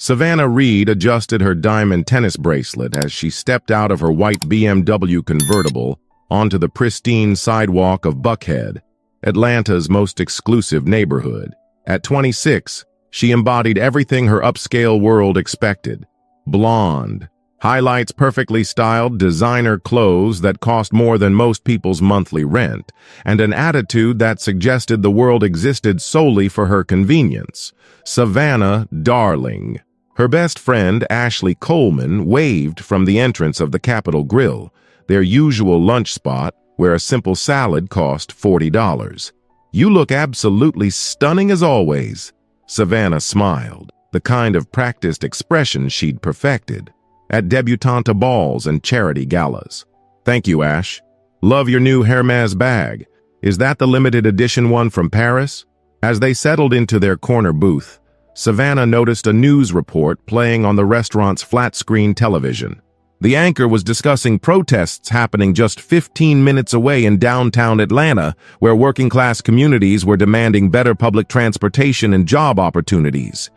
Savannah Reed adjusted her diamond tennis bracelet as she stepped out of her white BMW convertible onto the pristine sidewalk of Buckhead, Atlanta's most exclusive neighborhood. At 26, she embodied everything her upscale world expected. Blonde, highlights perfectly styled designer clothes that cost more than most people's monthly rent, and an attitude that suggested the world existed solely for her convenience. Savannah Darling. Her best friend, Ashley Coleman, waved from the entrance of the Capitol Grill, their usual lunch spot where a simple salad cost $40. "You look absolutely stunning as always," Savannah smiled, the kind of practiced expression she'd perfected at debutante balls and charity galas. "Thank you, Ash. Love your new Hermes bag. Is that the limited edition one from Paris?" As they settled into their corner booth, Savannah noticed a news report playing on the restaurant's flat-screen television. The anchor was discussing protests happening just 15 minutes away in downtown Atlanta, where working-class communities were demanding better public transportation and job opportunities.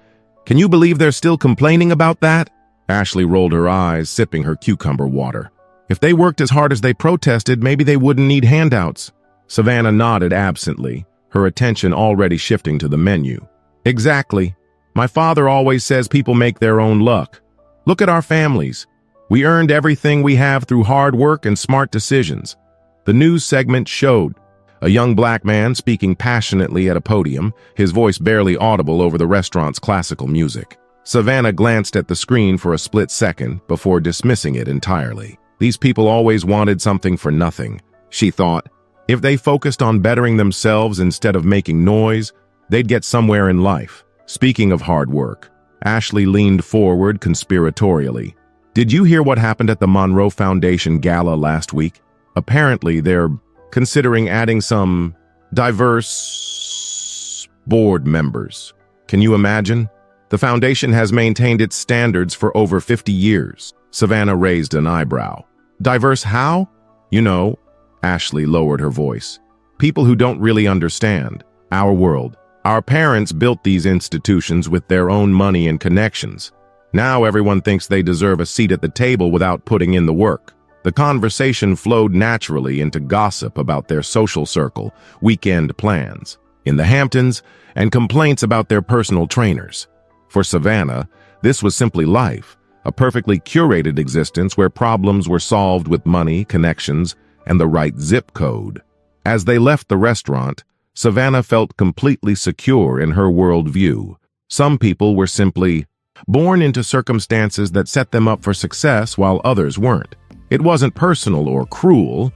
"Can you believe they're still complaining about that?" Ashley rolled her eyes, sipping her cucumber water. "If they worked as hard as they protested, maybe they wouldn't need handouts." Savannah nodded absently, her attention already shifting to the menu. "Exactly. My father always says people make their own luck. Look at our families. We earned everything we have through hard work and smart decisions." The news segment showed a young black man speaking passionately at a podium, his voice barely audible over the restaurant's classical music. Savannah glanced at the screen for a split second before dismissing it entirely. These people always wanted something for nothing, she thought. If they focused on bettering themselves instead of making noise, they'd get somewhere in life. Speaking of hard work, Ashley leaned forward conspiratorially. "Did you hear what happened at the Monroe Foundation Gala last week? Apparently, they're considering adding some diverse board members. Can you imagine? The foundation has maintained its standards for over 50 years. Savannah raised an eyebrow. "Diverse how?" "You know," Ashley lowered her voice. "People who don't really understand our world. Our parents built these institutions with their own money and connections. Now everyone thinks they deserve a seat at the table without putting in the work." The conversation flowed naturally into gossip about their social circle, weekend plans in the Hamptons, and complaints about their personal trainers. For Savannah, this was simply life, a perfectly curated existence where problems were solved with money, connections, and the right zip code. As they left the restaurant, Savannah felt completely secure in her worldview. Some people were simply born into circumstances that set them up for success while others weren't. It wasn't personal or cruel,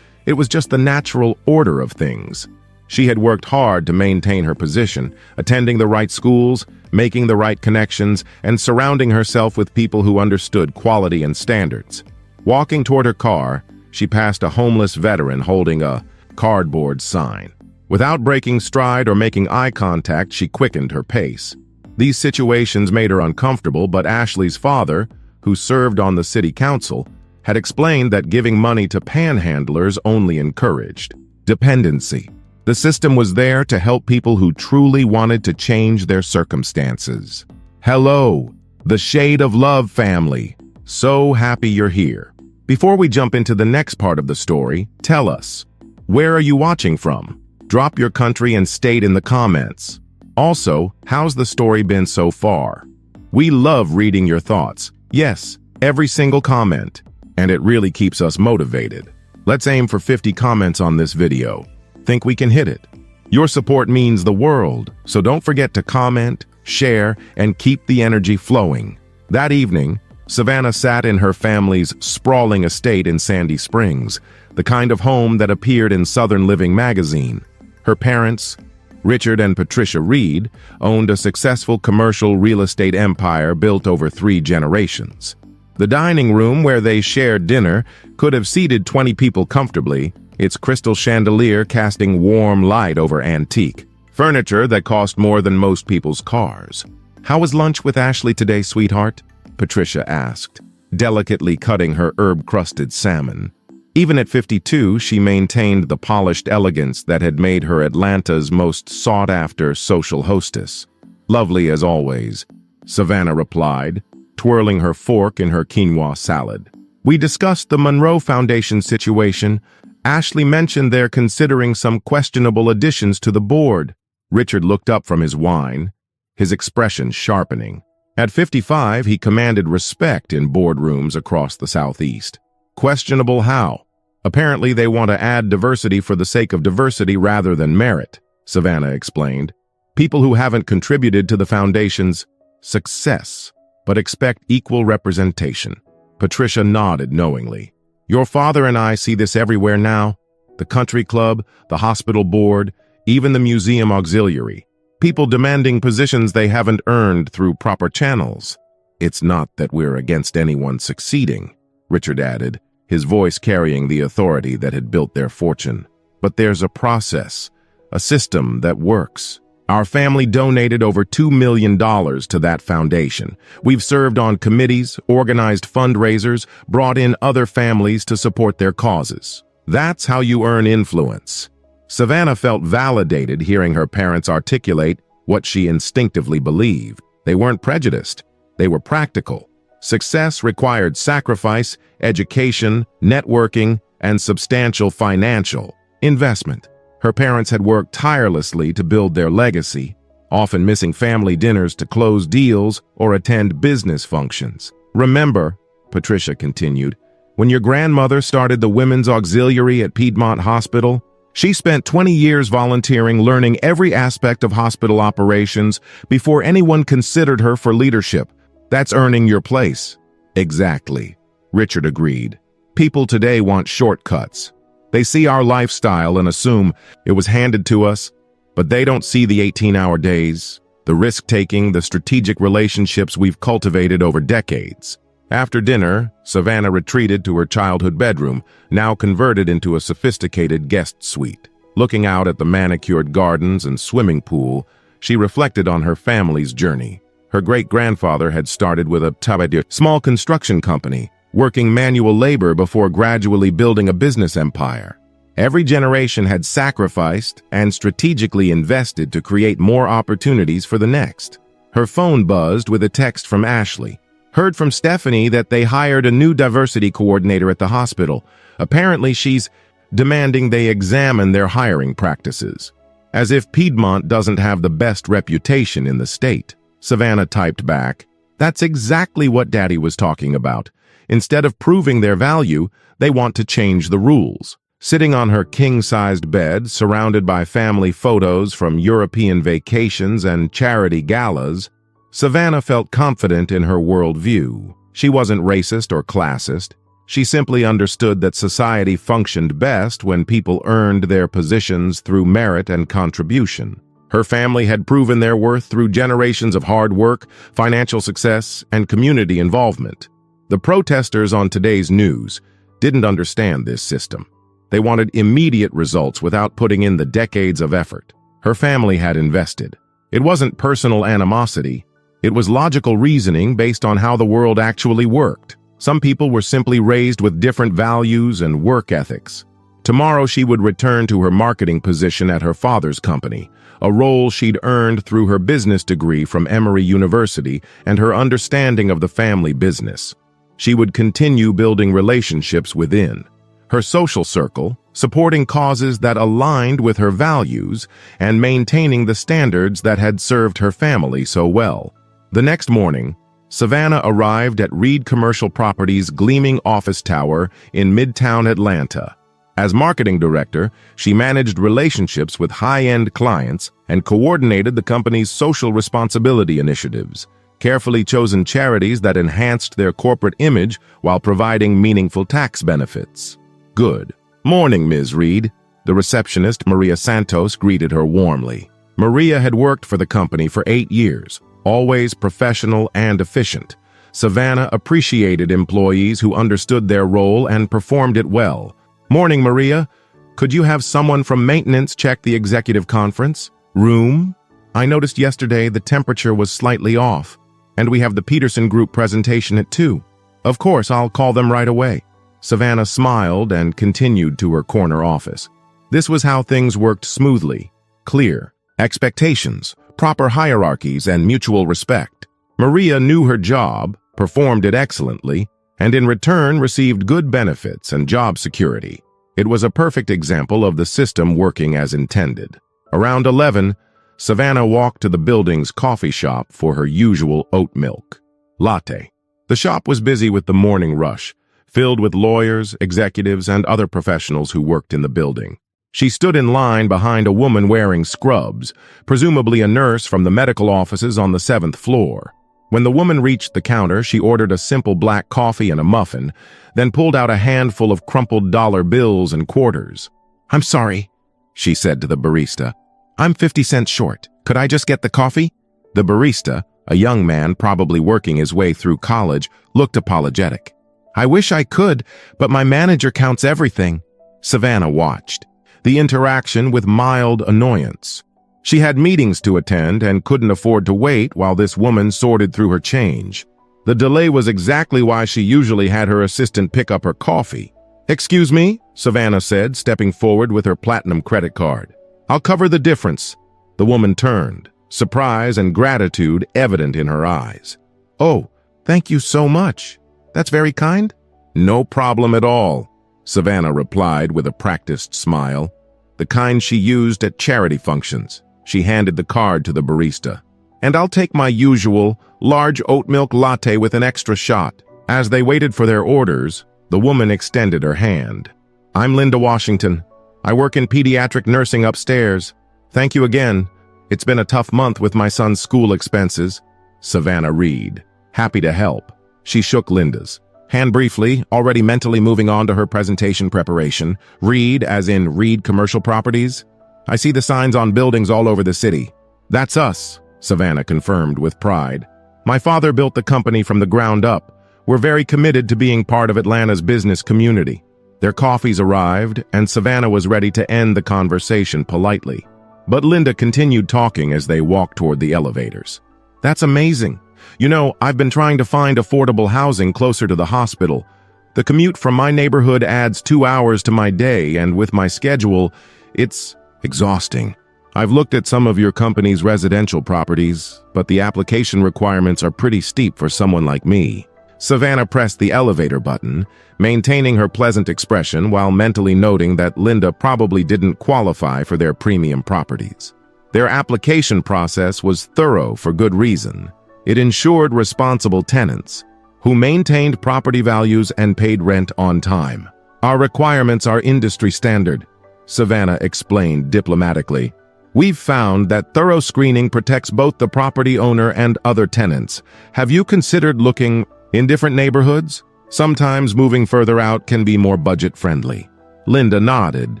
it was just the natural order of things. She had worked hard to maintain her position, attending the right schools, making the right connections, and surrounding herself with people who understood quality and standards. Walking toward her car, she passed a homeless veteran holding a cardboard sign. Without breaking stride or making eye contact, she quickened her pace. These situations made her uncomfortable, but Ashley's father, who served on the city council, had explained that giving money to panhandlers only encouraged dependency. The system was there to help people who truly wanted to change their circumstances. Hello, the Shade of Love family. So happy you're here. Before we jump into the next part of the story, tell us, where are you watching from? Drop your country and state in the comments. Also, how's the story been so far? We love reading your thoughts. Yes, every single comment. And it really keeps us motivated. Let's aim for 50 comments on this video. Think we can hit it? Your support means the world, so don't forget to comment, share, and keep the energy flowing. That evening, Savannah sat in her family's sprawling estate in Sandy Springs, the kind of home that appeared in Southern Living magazine. Her parents, Richard and Patricia Reed, owned a successful commercial real estate empire built over 3 generations. The dining room where they shared dinner could have seated 20 people comfortably, its crystal chandelier casting warm light over antique furniture that cost more than most people's cars. "How was lunch with Ashley today, sweetheart?" Patricia asked, delicately cutting her herb-crusted salmon. Even at 52, she maintained the polished elegance that had made her Atlanta's most sought-after social hostess. "Lovely as always. Savannah replied, twirling her fork in her quinoa salad. We discussed the Monroe Foundation situation. Ashley mentioned they're considering some questionable additions to the board. Richard looked up from his wine, his expression sharpening. At 55, he commanded respect in boardrooms across the Southeast. Questionable how? Apparently they want to add diversity for the sake of diversity rather than merit, Savannah explained. People who haven't contributed to the foundation's success, but expect equal representation. Patricia nodded knowingly. Your father and I see this everywhere now. The country club, the hospital board, even the museum auxiliary. People demanding positions they haven't earned through proper channels. It's not that we're against anyone succeeding, Richard added, his voice carrying the authority that had built their fortune. But there's a process, a system that works. Our family donated over $2 million to that foundation. We've served on committees, organized fundraisers, brought in other families to support their causes. That's how you earn influence. Savannah felt validated hearing her parents articulate what she instinctively believed. They weren't prejudiced. They were practical. Success required sacrifice, education, networking, and substantial financial investment. Her parents had worked tirelessly to build their legacy, often missing family dinners to close deals or attend business functions. Remember, Patricia continued, when your grandmother started the Women's Auxiliary at Piedmont Hospital, she spent 20 years volunteering, learning every aspect of hospital operations before anyone considered her for leadership. That's earning your place. Exactly, Richard agreed. People today want shortcuts. They see our lifestyle and assume it was handed to us, but they don't see the 18-hour days, the risk-taking, the strategic relationships we've cultivated over decades. After dinner, Savannah retreated to her childhood bedroom, now converted into a sophisticated guest suite. Looking out at the manicured gardens and swimming pool, she reflected on her family's journey. Her great-grandfather had started with a small construction company, working manual labor before gradually building a business empire. Every generation had sacrificed and strategically invested to create more opportunities for the next. Her phone buzzed with a text from Ashley. Heard from Stephanie that they hired a new diversity coordinator at the hospital. Apparently she's demanding they examine their hiring practices. As if Piedmont doesn't have the best reputation in the state. Savannah typed back, "That's exactly what Daddy was talking about. Instead of proving their value, they want to change the rules." Sitting on her king-sized bed, surrounded by family photos from European vacations and charity galas, Savannah felt confident in her worldview. She wasn't racist or classist. She simply understood that society functioned best when people earned their positions through merit and contribution. Her family had proven their worth through generations of hard work, financial success, and community involvement. The protesters on today's news didn't understand this system. They wanted immediate results without putting in the decades of effort. Her family had invested. It wasn't personal animosity. It was logical reasoning based on how the world actually worked. Some people were simply raised with different values and work ethics. Tomorrow she would return to her marketing position at her father's company, a role she'd earned through her business degree from Emory University and her understanding of the family business. She would continue building relationships within her social circle, supporting causes that aligned with her values and maintaining the standards that had served her family so well. The next morning, Savannah arrived at Reed Commercial Properties' gleaming office tower in Midtown Atlanta. As marketing director, she managed relationships with high-end clients and coordinated the company's social responsibility initiatives, carefully chosen charities that enhanced their corporate image while providing meaningful tax benefits. Good morning, Ms. Reed. The receptionist, Maria Santos, greeted her warmly. Maria had worked for the company for 8 years, always professional and efficient. Savannah appreciated employees who understood their role and performed it well. Morning, Maria. Could you have someone from maintenance check the executive conference room? I noticed yesterday the temperature was slightly off, and we have the Peterson Group presentation at 2. Of course, I'll call them right away. Savannah smiled and continued to her corner office. This was how things worked smoothly. Clear expectations, proper hierarchies, and mutual respect. Maria knew her job, performed it excellently, and in return received good benefits and job security. It was a perfect example of the system working as intended. Around 11, Savannah walked to the building's coffee shop for her usual oat milk latte. The shop was busy with the morning rush, filled with lawyers, executives, and other professionals who worked in the building. She stood in line behind a woman wearing scrubs, presumably a nurse from the medical offices on the 7th floor. When the woman reached the counter, she ordered a simple black coffee and a muffin, then pulled out a handful of crumpled dollar bills and quarters. "I'm sorry," she said to the barista. "I'm 50 cents short. Could I just get the coffee?" The barista, a young man probably working his way through college, looked apologetic. "I wish I could, but my manager counts everything." Savannah watched, the interaction with mild annoyance. She had meetings to attend and couldn't afford to wait while this woman sorted through her change. The delay was exactly why she usually had her assistant pick up her coffee. "Excuse me," Savannah said, stepping forward with her platinum credit card. "I'll cover the difference." The woman turned, surprise and gratitude evident in her eyes. "Oh, thank you so much. That's very kind." "No problem at all," Savannah replied with a practiced smile, the kind she used at charity functions. She handed the card to the barista. "And I'll take my usual large oat milk latte with an extra shot." As they waited for their orders, the woman extended her hand. "I'm Linda Washington. I work in pediatric nursing upstairs. Thank you again. It's been a tough month with my son's school expenses." Savannah Reed, happy to help. She shook Linda's hand briefly, already mentally moving on to her presentation preparation. "Reed, as in Reed Commercial Properties? I see the signs on buildings all over the city." "That's us," Savannah confirmed with pride. "My father built the company from the ground up. We're very committed to being part of Atlanta's business community." Their coffees arrived, and Savannah was ready to end the conversation politely. But Linda continued talking as they walked toward the elevators. "That's amazing. You know, I've been trying to find affordable housing closer to the hospital. The commute from my neighborhood adds 2 hours to my day, and with my schedule, it's exhausting. I've looked at some of your company's residential properties, but the application requirements are pretty steep for someone like me." Savannah pressed the elevator button, maintaining her pleasant expression while mentally noting that Linda probably didn't qualify for their premium properties. Their application process was thorough for good reason. It ensured responsible tenants who maintained property values and paid rent on time. "Our requirements are industry standard," Savannah explained diplomatically. "We've found that thorough screening protects both the property owner and other tenants. Have you considered looking in different neighborhoods? Sometimes moving further out can be more budget-friendly." Linda nodded,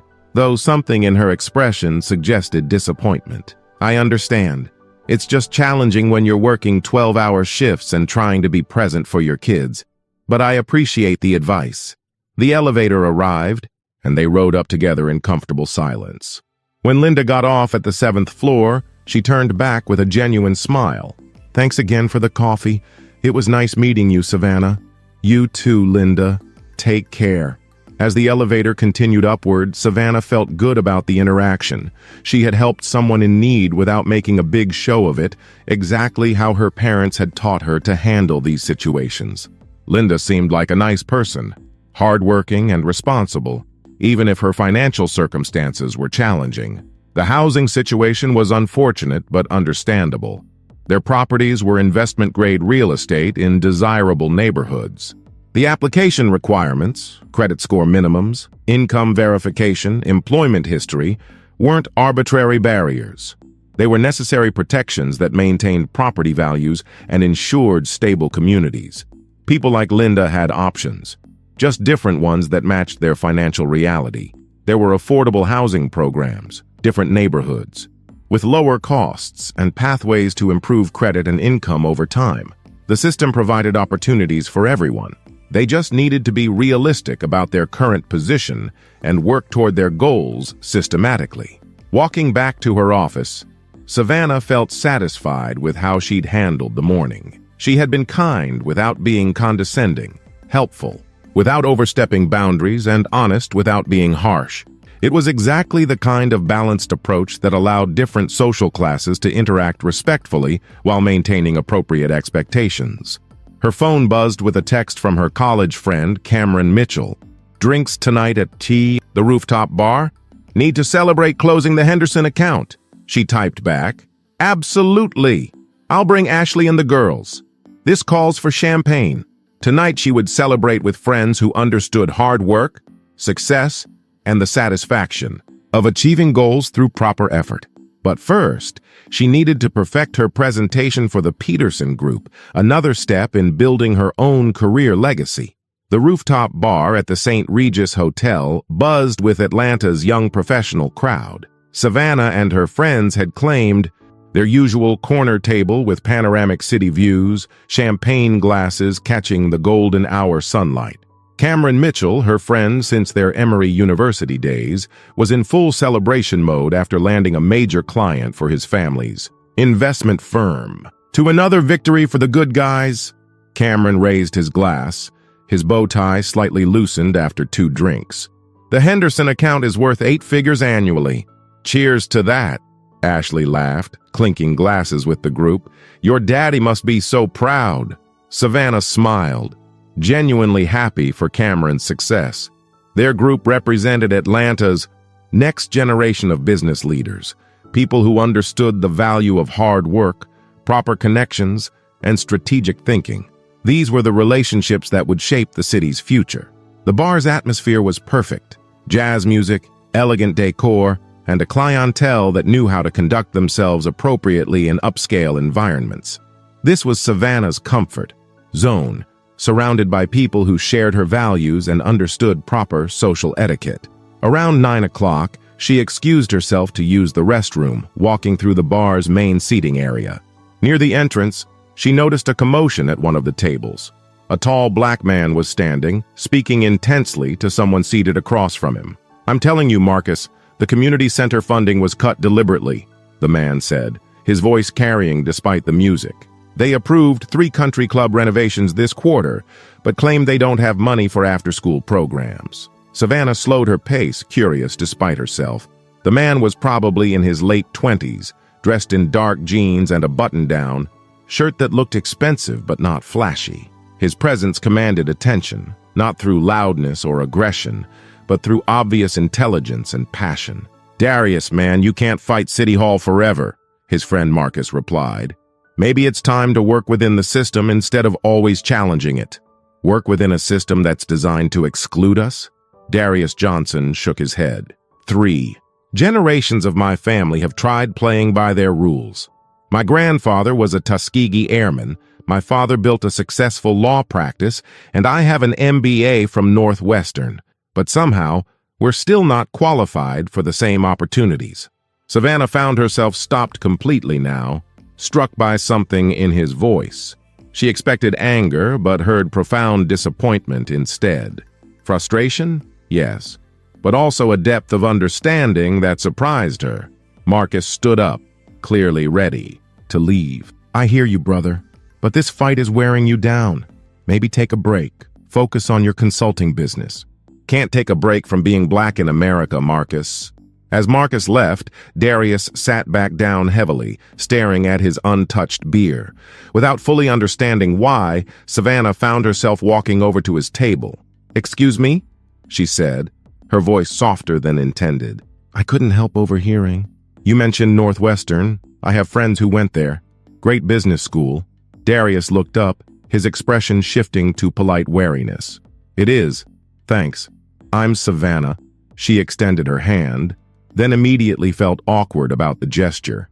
though something in her expression suggested disappointment. "I understand. It's just challenging when you're working 12-hour shifts and trying to be present for your kids. But I appreciate the advice." The elevator arrived, and they rode up together in comfortable silence. When Linda got off at the 7th floor, she turned back with a genuine smile. "Thanks again for the coffee. It was nice meeting you, Savannah." "You too, Linda. Take care." As the elevator continued upward, Savannah felt good about the interaction. She had helped someone in need without making a big show of it, exactly how her parents had taught her to handle these situations. Linda seemed like a nice person, hardworking and responsible, even if her financial circumstances were challenging. The housing situation was unfortunate but understandable. Their properties were investment-grade real estate in desirable neighborhoods. The application requirements, credit score minimums, income verification, employment history, weren't arbitrary barriers. They were necessary protections that maintained property values and ensured stable communities. People like Linda had options, just different ones that matched their financial reality. There were affordable housing programs, different neighborhoods, with lower costs and pathways to improve credit and income over time. The system provided opportunities for everyone. They just needed to be realistic about their current position and work toward their goals systematically. Walking back to her office, Savannah felt satisfied with how she'd handled the morning. She had been kind without being condescending, helpful without overstepping boundaries, and honest without being harsh. It was exactly the kind of balanced approach that allowed different social classes to interact respectfully while maintaining appropriate expectations. Her phone buzzed with a text from her college friend, Cameron Mitchell. "Drinks tonight at the rooftop bar? Need to celebrate closing the Henderson account." She typed back, "Absolutely. I'll bring Ashley and the girls. This calls for champagne." Tonight she would celebrate with friends who understood hard work, success, and the satisfaction of achieving goals through proper effort. But first, she needed to perfect her presentation for the Peterson Group, another step in building her own career legacy. The rooftop bar at the St. Regis Hotel buzzed with Atlanta's young professional crowd. Savannah and her friends had claimed their usual corner table with panoramic city views, champagne glasses catching the golden hour sunlight. Cameron Mitchell, her friend since their Emory University days, was in full celebration mode after landing a major client for his family's investment firm. "To another victory for the good guys." Cameron raised his glass, his bow tie slightly loosened after 2 drinks. "The Henderson account is worth 8 figures annually." "Cheers to that," Ashley laughed, clinking glasses with the group. "Your daddy must be so proud." Savannah smiled, genuinely happy for Cameron's success. Their group represented Atlanta's next generation of business leaders, people who understood the value of hard work, proper connections, and strategic thinking. These were the relationships that would shape the city's future. The bar's atmosphere was perfect. Jazz music, elegant decor, and a clientele that knew how to conduct themselves appropriately in upscale environments. This was Savannah's comfort zone, surrounded by people who shared her values and understood proper social etiquette. Around 9 o'clock, she excused herself to use the restroom, walking through the bar's main seating area. Near the entrance, she noticed a commotion at one of the tables. A tall black man was standing, speaking intensely to someone seated across from him. "I'm telling you, Marcus, the community center funding was cut deliberately," the man said, his voice carrying despite the music. "They approved 3 country club renovations this quarter, but claim they don't have money for after-school programs." Savannah slowed her pace, curious despite herself. The man was probably in his late 20s, dressed in dark jeans and a button-down shirt that looked expensive but not flashy. His presence commanded attention, not through loudness or aggression, but through obvious intelligence and passion. "Darius, man, you can't fight City Hall forever," his friend Marcus replied. "Maybe it's time to work within the system instead of always challenging it." "Work within a system that's designed to exclude us?" Darius Johnson shook his head. 3 generations of my family have tried playing by their rules. My grandfather was a Tuskegee airman, my father built a successful law practice, and I have an MBA from Northwestern. But somehow, we're still not qualified for the same opportunities. Savannah found herself stopped completely now, struck by something in his voice. She expected anger, but heard profound disappointment instead. Frustration? Yes, but also a depth of understanding that surprised her. Marcus stood up, clearly ready to leave. "I hear you, brother, but this fight is wearing you down. Maybe take a break. Focus on your consulting business." "Can't take a break from being black in America, Marcus." As Marcus left, Darius sat back down heavily, staring at his untouched beer. Without fully understanding why, Savannah found herself walking over to his table. "Excuse me?" she said, her voice softer than intended. "I couldn't help overhearing. You mentioned Northwestern. I have friends who went there. Great business school." Darius looked up, his expression shifting to polite wariness. "It is. Thanks. I'm Savannah." She extended her hand, then immediately felt awkward about the gesture.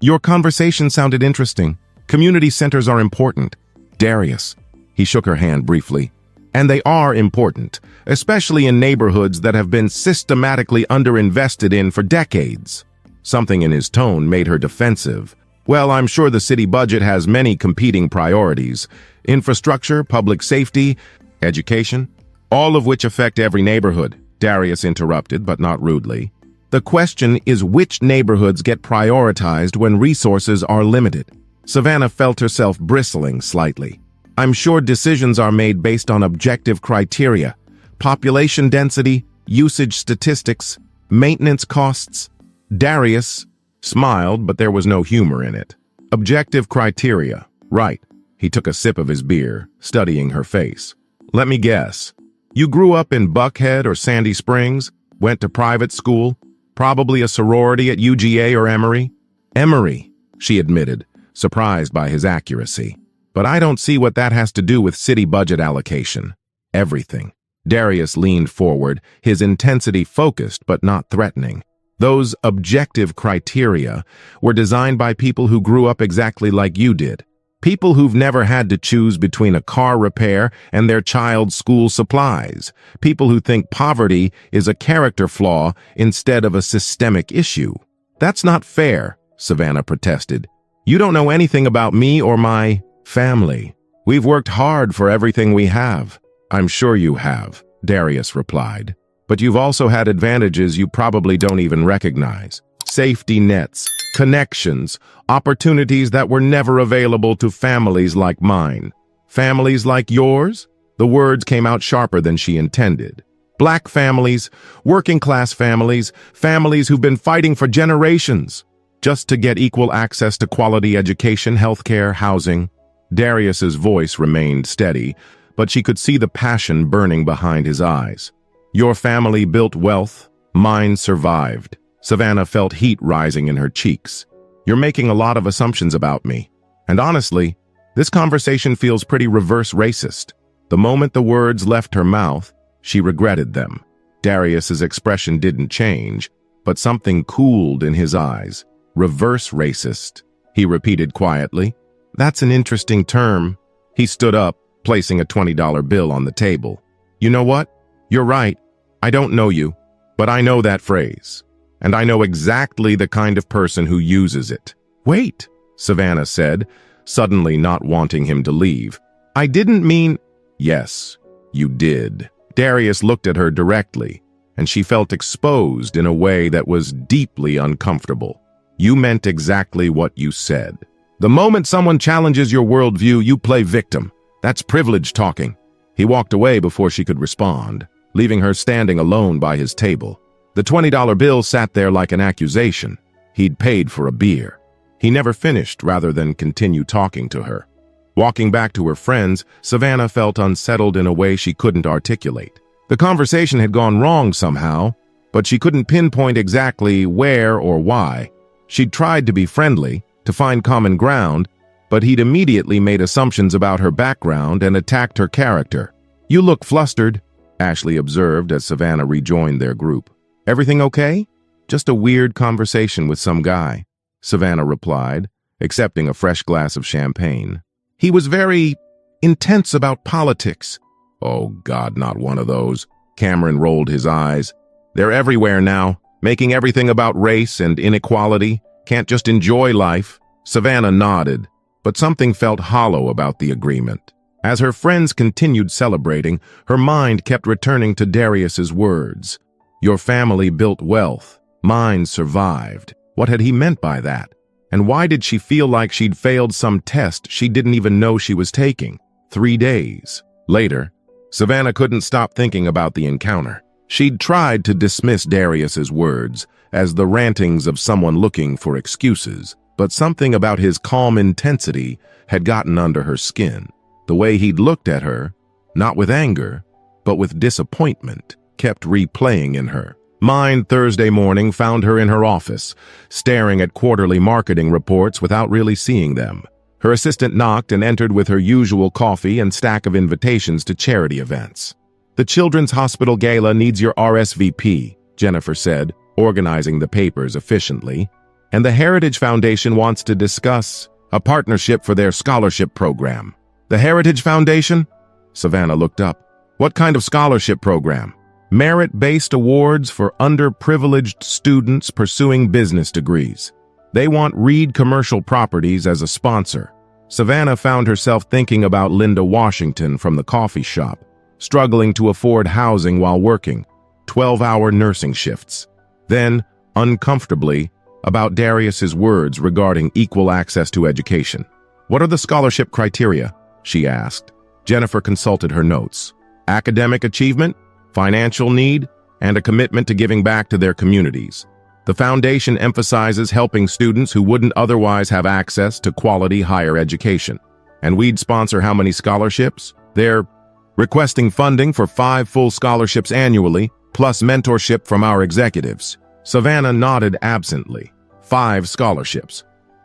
Your conversation sounded interesting. Community centers are important." "Darius." He shook her hand briefly. "And they are important, especially in neighborhoods that have been systematically underinvested in for decades." Something in his tone made her defensive. "Well, I'm sure the city budget has many competing priorities. Infrastructure, public safety, education, all of which affect every neighborhood," Darius interrupted, but not rudely. "The question is which neighborhoods get prioritized when resources are limited." Savannah felt herself bristling slightly. "I'm sure decisions are made based on objective criteria. Population density, usage statistics, maintenance costs. Darius smiled, but there was no humor in it. Objective criteria. Right. He took a sip of his beer, studying her face. Let me guess. You grew up in Buckhead or Sandy Springs, went to private school, probably a sorority at UGA or Emory? Emory, she admitted, surprised by his accuracy. But I don't see what that has to do with city budget allocation. Everything. Darius leaned forward, his intensity focused but not threatening. Those objective criteria were designed by people who grew up exactly like you did. People who've never had to choose between a car repair and their child's school supplies. People who think poverty is a character flaw instead of a systemic issue. That's not fair, Savannah protested. You don't know anything about me or my family. We've worked hard for everything we have. I'm sure you have, Darius replied. But you've also had advantages you probably don't even recognize. Safety nets, connections, opportunities that were never available to families like mine. Families like yours? The words came out sharper than she intended. Black families, working-class families, families who've been fighting for generations, just to get equal access to quality education, healthcare, housing. Darius's voice remained steady, but she could see the passion burning behind his eyes. Your family built wealth, mine survived. Savannah felt heat rising in her cheeks. You're making a lot of assumptions about me. And honestly, this conversation feels pretty reverse racist. The moment the words left her mouth, she regretted them. Darius's expression didn't change, but something cooled in his eyes. Reverse racist, he repeated quietly. That's an interesting term. He stood up, placing a $20 bill on the table. You know what? You're right. I don't know you, but I know that phrase. And I know exactly the kind of person who uses it. Wait, Savannah said, suddenly not wanting him to leave. I didn't mean... Yes, you did. Darius looked at her directly, and she felt exposed in a way that was deeply uncomfortable. You meant exactly what you said. The moment someone challenges your worldview, you play victim. That's privilege talking. He walked away before she could respond, leaving her standing alone by his table. The $20 bill sat there like an accusation. He'd paid for a beer. He never finished rather than continue talking to her. Walking back to her friends, Savannah felt unsettled in a way she couldn't articulate. The conversation had gone wrong somehow, but she couldn't pinpoint exactly where or why. She'd tried to be friendly, to find common ground, but he'd immediately made assumptions about her background and attacked her character. You look flustered, Ashley observed as Savannah rejoined their group. Everything okay? Just a weird conversation with some guy, Savannah replied, accepting a fresh glass of champagne. He was very intense about politics. Oh God, not one of those. Cameron rolled his eyes. They're everywhere now, making everything about race and inequality. Can't just enjoy life. Savannah nodded, but something felt hollow about the agreement. As her friends continued celebrating, her mind kept returning to Darius's words. Your family built wealth. Mine survived. What had he meant by that? And why did she feel like she'd failed some test she didn't even know she was taking? 3 days later, Savannah couldn't stop thinking about the encounter. She'd tried to dismiss Darius's words as the rantings of someone looking for excuses, but something about his calm intensity had gotten under her skin. The way he'd looked at her, not with anger, but with disappointment, kept replaying in her. Mine Thursday morning found her in her office, staring at quarterly marketing reports without really seeing them. Her assistant knocked and entered with her usual coffee and stack of invitations to charity events. The Children's Hospital Gala needs your RSVP, Jennifer said, organizing the papers efficiently. And the Heritage Foundation wants to discuss a partnership for their scholarship program. The Heritage Foundation? Savannah looked up. What kind of scholarship program? Merit-based awards for underprivileged students pursuing business degrees. They want Reed Commercial Properties as a sponsor. Savannah found herself thinking about Linda Washington from the coffee shop, struggling to afford housing while working, 12-hour nursing shifts. Then, uncomfortably, about Darius's words regarding equal access to education. What are the scholarship criteria? She asked. Jennifer consulted her notes. Academic achievement? Financial need? and a commitment to giving back to their communities. The foundation emphasizes helping students who wouldn't otherwise have access to quality higher education. And we'd sponsor how many scholarships? They're requesting funding for 5 full scholarships annually, plus mentorship from our executives. Savannah nodded absently. 5 scholarships.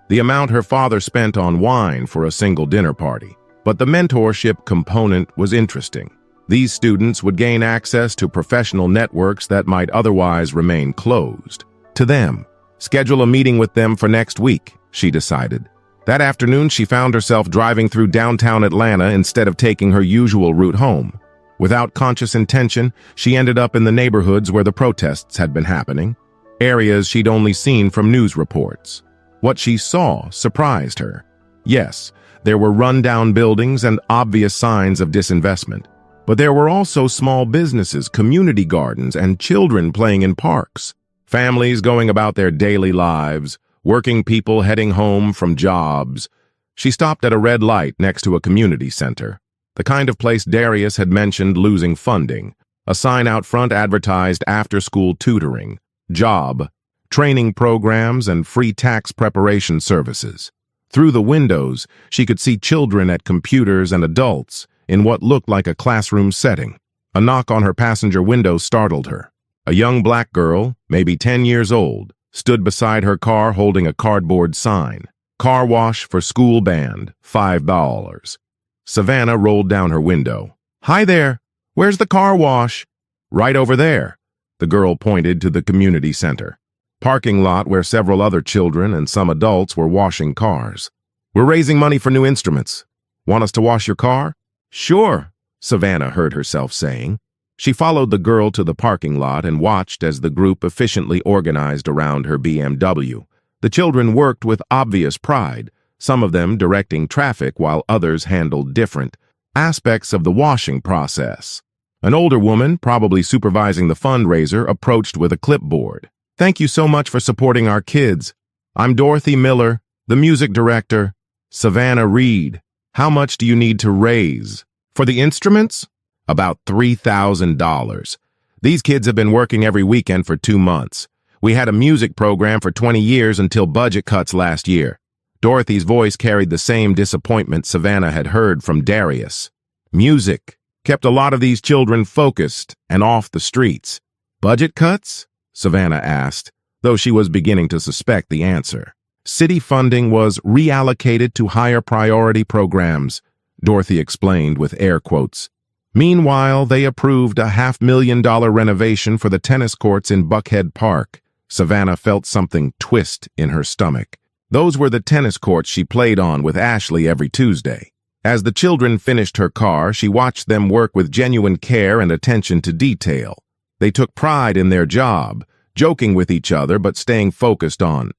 The amount her father spent on wine for a single dinner party. But the mentorship component was interesting. These students would gain access to professional networks that might otherwise remain closed to them. Schedule a meeting with them for next week, she decided. That afternoon, she found herself driving through downtown Atlanta instead of taking her usual route home. Without conscious intention, she ended up in the neighborhoods where the protests had been happening, areas she'd only seen from news reports. What she saw surprised her. Yes, there were run-down buildings and obvious signs of disinvestment, but there were also small businesses, community gardens, and children playing in parks. Families going about their daily lives, working people heading home from jobs. She stopped at a red light next to a community center, the kind of place Darius had mentioned losing funding. A sign out front advertised after-school tutoring, job, training programs, and free tax preparation services. Through the windows, she could see children at computers and adults in what looked like a classroom setting. A knock on her passenger window startled her. A young black girl, maybe 10 years old, stood beside her car holding a cardboard sign. Car wash for school band, $5. Savannah rolled down her window. "Hi there, where's the car wash?" "Right over there." The girl pointed to the community center parking lot where several other children and some adults were washing cars. "We're raising money for new instruments. Want us to wash your car?" "Sure," Savannah heard herself saying. She followed the girl to the parking lot and watched as the group efficiently organized around her BMW. The children worked with obvious pride, some of them directing traffic while others handled different aspects of the washing process. An older woman, probably supervising the fundraiser, approached with a clipboard. "Thank you so much for supporting our kids. I'm Dorothy Miller, the music director. Savannah Reed. How much do you need to raise? For the instruments? About $3,000. These kids have been working every weekend for 2 months. We had a music program for 20 years until budget cuts last year." Dorothy's voice carried the same disappointment Savannah had heard from Darius. Music kept a lot of these children focused and off the streets. "Budget cuts?" Savannah asked, though she was beginning to suspect the answer. "City funding was reallocated to higher priority programs," Dorothy explained with air quotes. "Meanwhile, they approved a $500,000 renovation for the tennis courts in Buckhead Park." Savannah felt something twist in her stomach. Those were the tennis courts she played on with Ashley every Tuesday. As the children finished her car, she watched them work with genuine care and attention to detail. They took pride in their job, joking with each other but staying focused on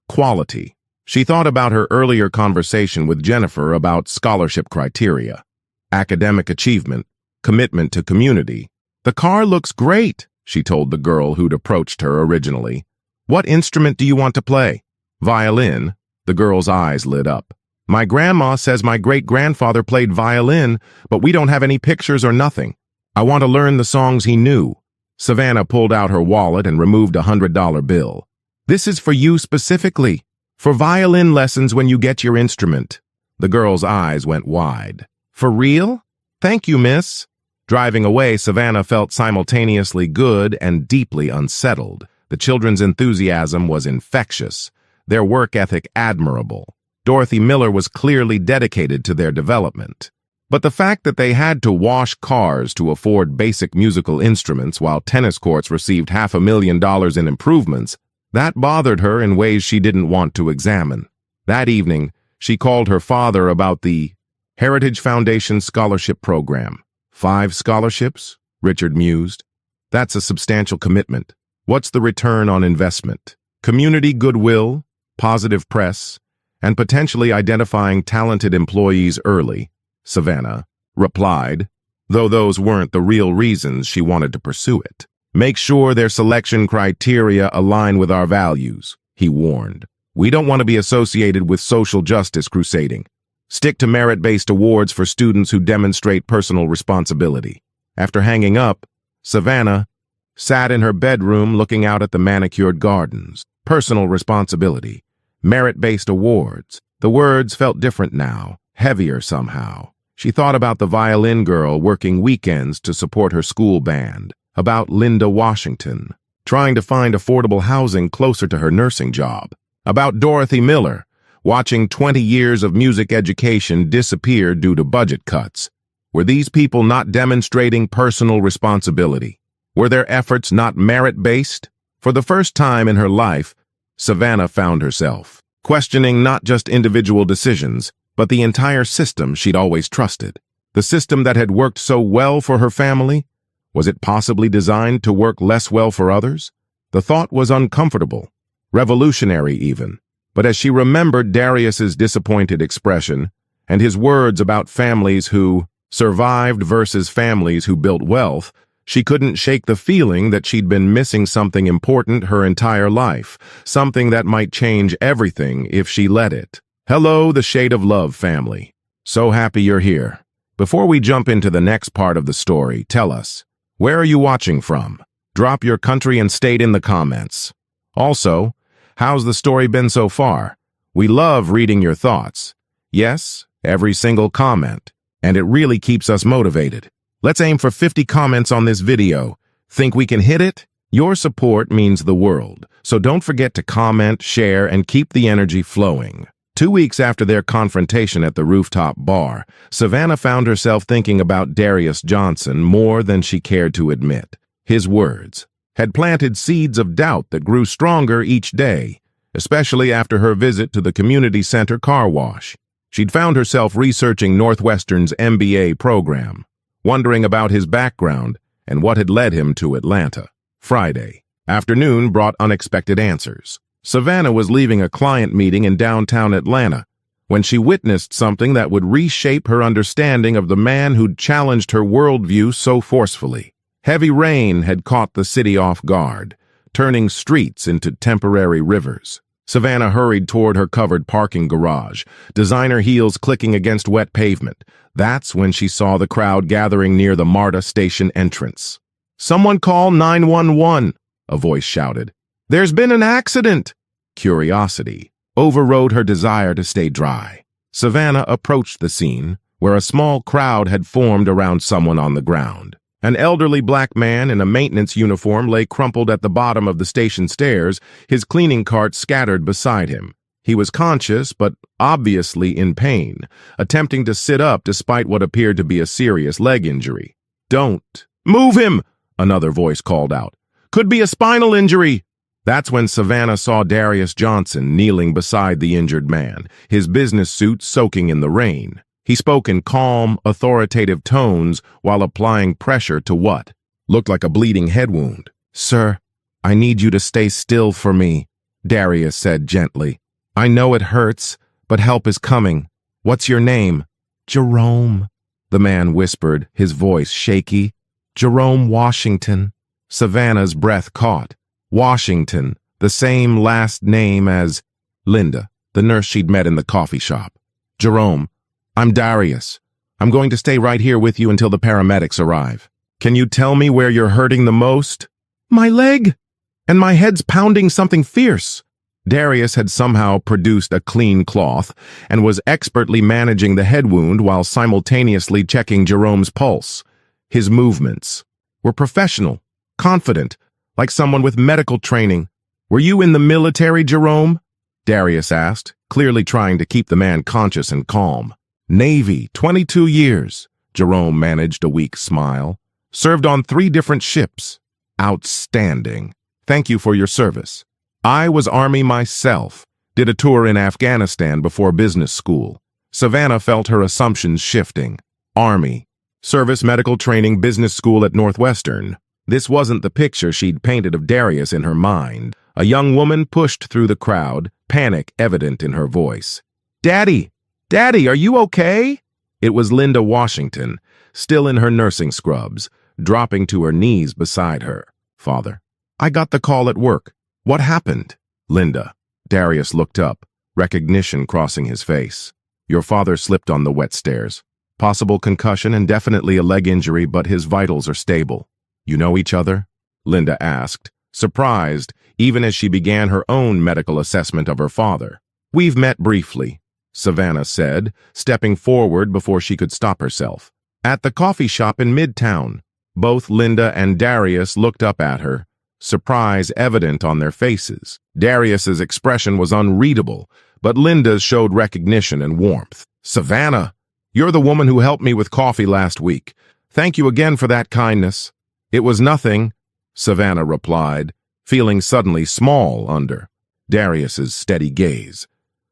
quality. She thought about her earlier conversation with Jennifer about scholarship criteria, academic achievement, commitment to community. "The car looks great," she told the girl who'd approached her originally. "What instrument do you want to play?" "Violin." The girl's eyes lit up. "My grandma says my great-grandfather played violin, but we don't have any pictures or nothing. I want to learn the songs he knew." Savannah pulled out her wallet and removed a $100 bill. "This is for you specifically, for violin lessons when you get your instrument." The girl's eyes went wide. "For real? Thank you, miss." Driving away, Savannah felt simultaneously good and deeply unsettled. The children's enthusiasm was infectious, their work ethic admirable. Dorothy Miller was clearly dedicated to their development. But the fact that they had to wash cars to afford basic musical instruments while tennis courts received $500,000 in improvements, that bothered her in ways she didn't want to examine. That evening, she called her father about the Heritage Foundation Scholarship Program. 5 scholarships? Richard mused. That's a substantial commitment. What's the return on investment? Community goodwill, positive press, and potentially identifying talented employees early, Savannah replied, though those weren't the real reasons she wanted to pursue it. "Make sure their selection criteria align with our values," he warned. "We don't want to be associated with social justice crusading. Stick to merit-based awards for students who demonstrate personal responsibility." After hanging up, Savannah sat in her bedroom looking out at the manicured gardens. Personal responsibility. Merit-based awards. The words felt different now, heavier somehow. She thought about the violin girl working weekends to support her school band, about Linda Washington, trying to find affordable housing closer to her nursing job, about Dorothy Miller, watching 20 years of music education disappear due to budget cuts. Were these people not demonstrating personal responsibility? Were their efforts not merit-based? For the first time in her life, Savannah found herself questioning not just individual decisions, but the entire system she'd always trusted. The system that had worked so well for her family, was it possibly designed to work less well for others? The thought was uncomfortable, revolutionary even. But as she remembered Darius's disappointed expression and his words about families who survived versus families who built wealth, she couldn't shake the feeling that she'd been missing something important her entire life, something that might change everything if she let it. Hello, the Shade of Love family. So happy you're here. Before we jump into the next part of the story, tell us, where are you watching from? Drop your country and state in the comments. Also, how's the story been so far? We love reading your thoughts. Yes, every single comment. And it really keeps us motivated. Let's aim for 50 comments on this video. Think we can hit it? Your support means the world, so don't forget to comment, share, and keep the energy flowing. 2 weeks after their confrontation at the rooftop bar, Savannah found herself thinking about Darius Johnson more than she cared to admit. His words had planted seeds of doubt that grew stronger each day, especially after her visit to the community center car wash. She'd found herself researching Northwestern's MBA program, wondering about his background and what had led him to Atlanta. Friday afternoon brought unexpected answers. Savannah was leaving a client meeting in downtown Atlanta when she witnessed something that would reshape her understanding of the man who'd challenged her worldview so forcefully. Heavy rain had caught the city off guard, turning streets into temporary rivers. Savannah hurried toward her covered parking garage, designer heels clicking against wet pavement. That's when she saw the crowd gathering near the MARTA station entrance. "Someone call 911, a voice shouted. "There's been an accident." Curiosity overrode her desire to stay dry. Savannah approached the scene, where a small crowd had formed around someone on the ground. An elderly black man in a maintenance uniform lay crumpled at the bottom of the station stairs, his cleaning cart scattered beside him. He was conscious, but obviously in pain, attempting to sit up despite what appeared to be a serious leg injury. "Don't move him!" another voice called out. "Could be a spinal injury." That's when Savannah saw Darius Johnson kneeling beside the injured man, his business suit soaking in the rain. He spoke in calm, authoritative tones while applying pressure to what looked like a bleeding head wound. "Sir, I need you to stay still for me," Darius said gently. "I know it hurts, but help is coming. What's your name?" "Jerome," the man whispered, his voice shaky. "Jerome Washington." Savannah's breath caught. Washington, the same last name as Linda, the nurse she'd met in the coffee shop. "Jerome, I'm Darius. I'm going to stay right here with you until the paramedics arrive. Can you tell me where you're hurting the most?" "My leg, and my head's pounding something fierce." Darius had somehow produced a clean cloth and was expertly managing the head wound while simultaneously checking Jerome's pulse. His movements were professional, confident, like someone with medical training. "Were you in the military, Jerome?" Darius asked, clearly trying to keep the man conscious and calm. "Navy, 22 years, Jerome managed a weak smile. "Served on 3 different ships." "Outstanding. Thank you for your service." "I was Army myself. Did a tour in Afghanistan before business school." Savannah felt her assumptions shifting. Army, service medical training business school at Northwestern. This wasn't the picture she'd painted of Darius in her mind. A young woman pushed through the crowd, panic evident in her voice. "Daddy! Daddy, are you okay?" It was Linda Washington, still in her nursing scrubs, dropping to her knees beside her. "Father, I got the call at work. What happened?" "Linda." Darius looked up, recognition crossing his face. "Your father slipped on the wet stairs. Possible concussion and definitely a leg injury, but his vitals are stable." "You know each other?" Linda asked, surprised even as she began her own medical assessment of her father. "We've met briefly," Savannah said, stepping forward before she could stop herself. "At the coffee shop in Midtown." Both Linda and Darius looked up at her, surprise evident on their faces. Darius's expression was unreadable, but Linda's showed recognition and warmth. "Savannah, you're the woman who helped me with coffee last week. Thank you again for that kindness." "It was nothing," Savannah replied, feeling suddenly small under Darius's steady gaze.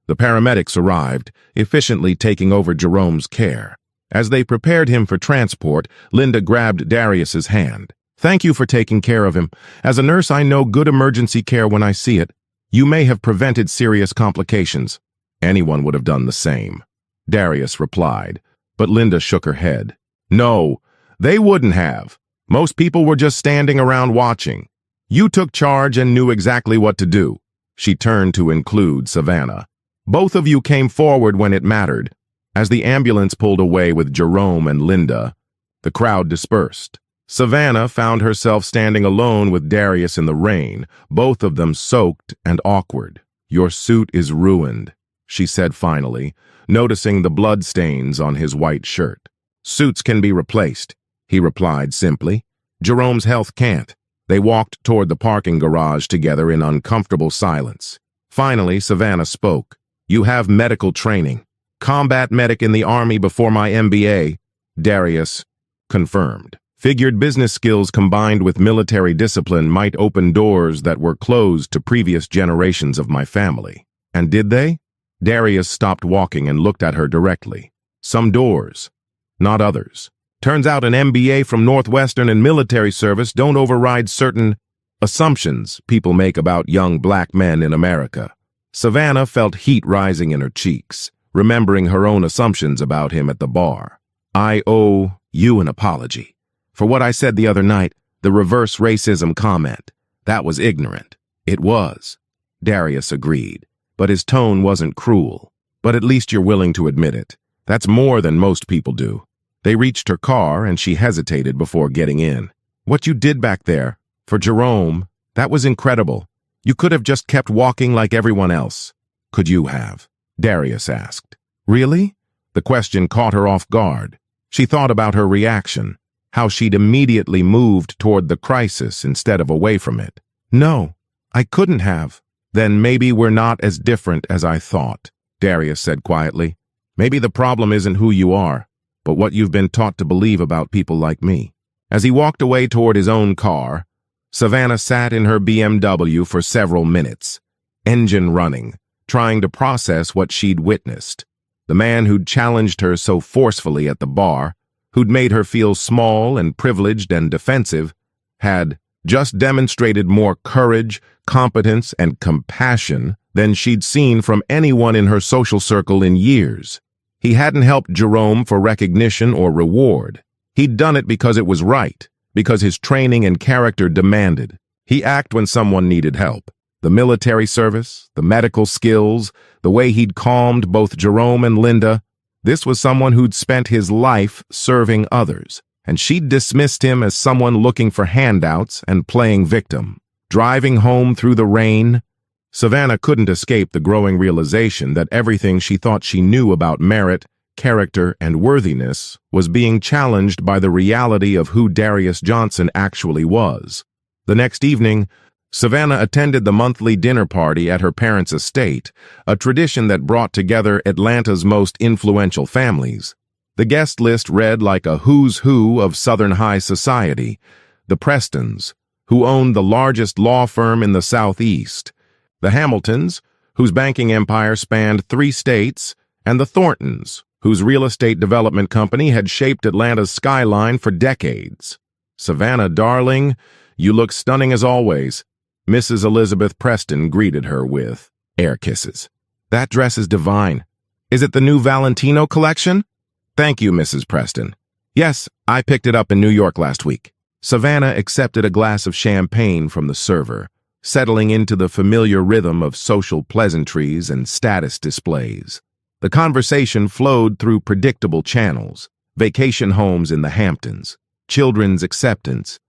The paramedics arrived, efficiently taking over Jerome's care. As they prepared him for transport, Linda grabbed Darius's hand. "Thank you for taking care of him. As a nurse, I know good emergency care when I see it. You may have prevented serious complications." "Anyone would have done the same," Darius replied, but Linda shook her head. "No, they wouldn't have. Most people were just standing around watching. You took charge and knew exactly what to do." She turned to include Savannah. "Both of you came forward when it mattered." As the ambulance pulled away with Jerome and Linda, the crowd dispersed. Savannah found herself standing alone with Darius in the rain, both of them soaked and awkward. "Your suit is ruined," she said finally, noticing the blood stains on his white shirt. "Suits can be replaced," he replied simply. "Jerome's health can't." They walked toward the parking garage together in uncomfortable silence. Finally, Savannah spoke. "You have medical training." "Combat medic in the Army before my MBA," Darius confirmed. "Figured business skills combined with military discipline might open doors that were closed to previous generations of my family." "And did they?" Darius stopped walking and looked at her directly. "Some doors, not others. Turns out an MBA from Northwestern and military service don't override certain assumptions people make about young black men in America." Savannah felt heat rising in her cheeks, remembering her own assumptions about him at the bar. "I owe you an apology for what I said the other night, the reverse racism comment. That was ignorant." "It was," Darius agreed, but his tone wasn't cruel. "But at least you're willing to admit it. That's more than most people do." They reached her car and she hesitated before getting in. "What you did back there, for Jerome, that was incredible. You could have just kept walking like everyone else." "Could you have?" Darius asked. "Really?" The question caught her off guard. She thought about her reaction, how she'd immediately moved toward the crisis instead of away from it. "No, I couldn't have." "Then maybe we're not as different as I thought," Darius said quietly. "Maybe the problem isn't who you are, but what you've been taught to believe about people like me." As he walked away toward his own car, Savannah sat in her BMW for several minutes, engine running, trying to process what she'd witnessed. The man who'd challenged her so forcefully at the bar, who'd made her feel small and privileged and defensive, had just demonstrated more courage, competence, and compassion than she'd seen from anyone in her social circle in years. He hadn't helped Jerome for recognition or reward. He'd done it because it was right, because his training and character demanded. He acted when someone needed help. The military service, the medical skills, the way he'd calmed both Jerome and Linda. This was someone who'd spent his life serving others, and she'd dismissed him as someone looking for handouts and playing victim. Driving home through the rain, Savannah couldn't escape the growing realization that everything she thought she knew about merit, character, and worthiness was being challenged by the reality of who Darius Johnson actually was. The next evening, Savannah attended the monthly dinner party at her parents' estate, a tradition that brought together Atlanta's most influential families. The guest list read like a who's who of Southern high society: the Prestons, who owned the largest law firm in the Southeast; the Hamiltons, whose banking empire spanned 3 states; and the Thorntons, whose real estate development company had shaped Atlanta's skyline for decades. "Savannah, darling, you look stunning as always," Mrs. Elizabeth Preston greeted her with air kisses. "That dress is divine. Is it the new Valentino collection?" "Thank you, Mrs. Preston. Yes, I picked it up in New York last week." Savannah accepted a glass of champagne from the server, settling into the familiar rhythm of social pleasantries and status displays. The conversation flowed through predictable channels: vacation homes in the Hamptons, children's acceptance,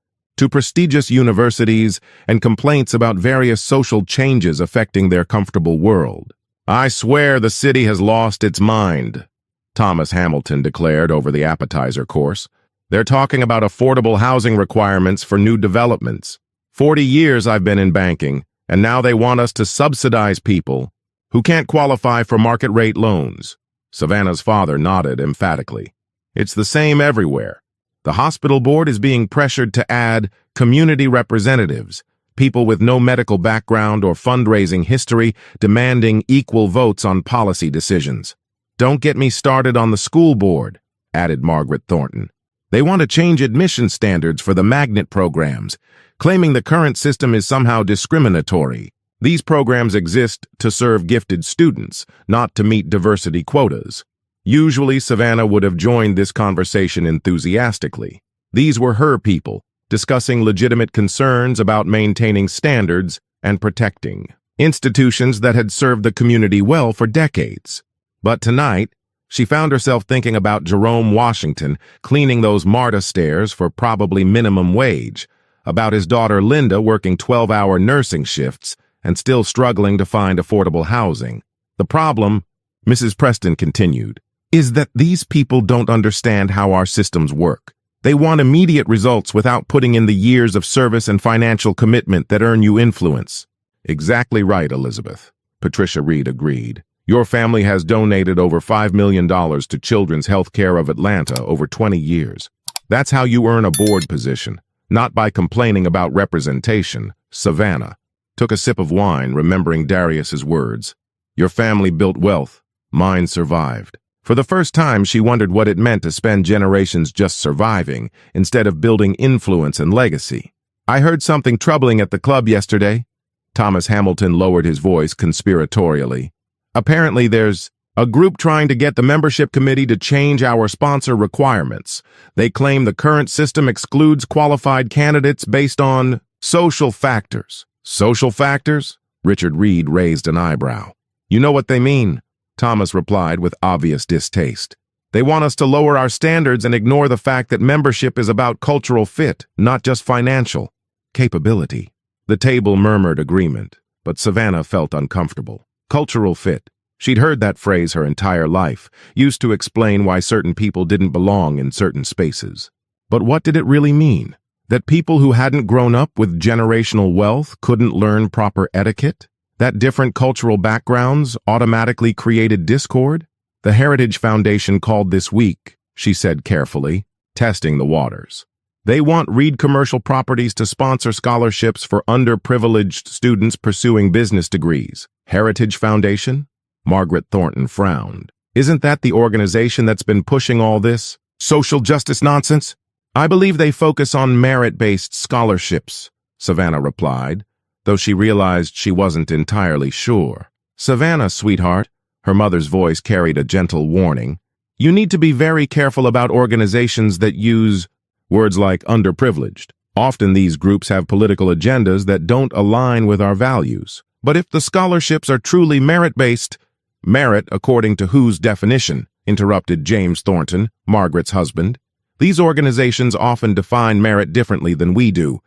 to prestigious universities and complaints about various social changes affecting their comfortable world. "I swear the city has lost its mind," Thomas Hamilton declared over the appetizer course. "They're talking about affordable housing requirements for new developments. 40 years I've been in banking, and now they want us to subsidize people who can't qualify for market-rate loans." Savannah's father nodded emphatically. "It's the same everywhere. The hospital board is being pressured to add community representatives, people with no medical background or fundraising history, demanding equal votes on policy decisions. Don't get me started on the school board," added Margaret Thornton. "They want to change admission standards for the magnet programs, claiming the current system is somehow discriminatory. These programs exist to serve gifted students, not to meet diversity quotas." Usually, Savannah would have joined this conversation enthusiastically. These were her people, discussing legitimate concerns about maintaining standards and protecting institutions that had served the community well for decades. But tonight, she found herself thinking about Jerome Washington cleaning those MARTA stairs for probably minimum wage, about his daughter Linda working 12-hour nursing shifts and still struggling to find affordable housing. "The problem," Mrs. Preston continued, "is that these people don't understand how our systems work. They want immediate results without putting in the years of service and financial commitment that earn you influence." "Exactly right, Elizabeth," Patricia Reed agreed. "Your family has donated over $5 million to Children's Health Care of Atlanta over 20 years. That's how you earn a board position, not by complaining about representation." Savannah took a sip of wine, remembering Darius's words. "Your family built wealth. Mine survived." For the first time, she wondered what it meant to spend generations just surviving instead of building influence and legacy. "I heard something troubling at the club yesterday." Thomas Hamilton lowered his voice conspiratorially. "Apparently there's a group trying to get the membership committee to change our sponsor requirements. They claim the current system excludes qualified candidates based on social factors." "Social factors?" Richard Reed raised an eyebrow. "You know what they mean," Thomas replied with obvious distaste. "They want us to lower our standards and ignore the fact that membership is about cultural fit, not just financial capability." The table murmured agreement, but Savannah felt uncomfortable. Cultural fit. She'd heard that phrase her entire life, used to explain why certain people didn't belong in certain spaces. But what did it really mean? That people who hadn't grown up with generational wealth couldn't learn proper etiquette? That different cultural backgrounds automatically created discord? "The Heritage Foundation called this week," she said carefully, testing the waters. "They want Reed Commercial Properties to sponsor scholarships for underprivileged students pursuing business degrees." "Heritage Foundation?" Margaret Thornton frowned. "Isn't that the organization that's been pushing all this social justice nonsense?" "I believe they focus on merit-based scholarships," Savannah replied, though she realized she wasn't entirely sure. "Savannah, sweetheart," her mother's voice carried a gentle warning, "you need to be very careful about organizations that use words like underprivileged. Often these groups have political agendas that don't align with our values. But if the scholarships are truly merit-based—" "Merit according to whose definition?" interrupted James Thornton, Margaret's husband. "These organizations often define merit differently than we do.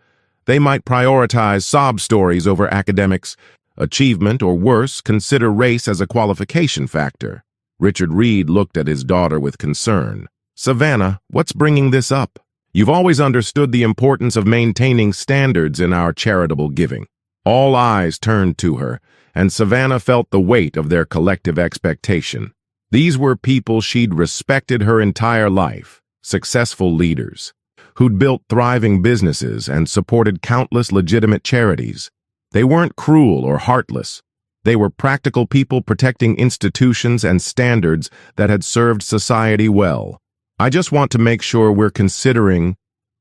They might prioritize sob stories over academics, achievement, or worse, consider race as a qualification factor." Richard Reed looked at his daughter with concern. "Savannah, what's bringing this up? You've always understood the importance of maintaining standards in our charitable giving." All eyes turned to her, and Savannah felt the weight of their collective expectation. These were people she'd respected her entire life, successful leaders, who'd built thriving businesses and supported countless legitimate charities. They weren't cruel or heartless. They were practical people protecting institutions and standards that had served society well. "I just want to make sure we're considering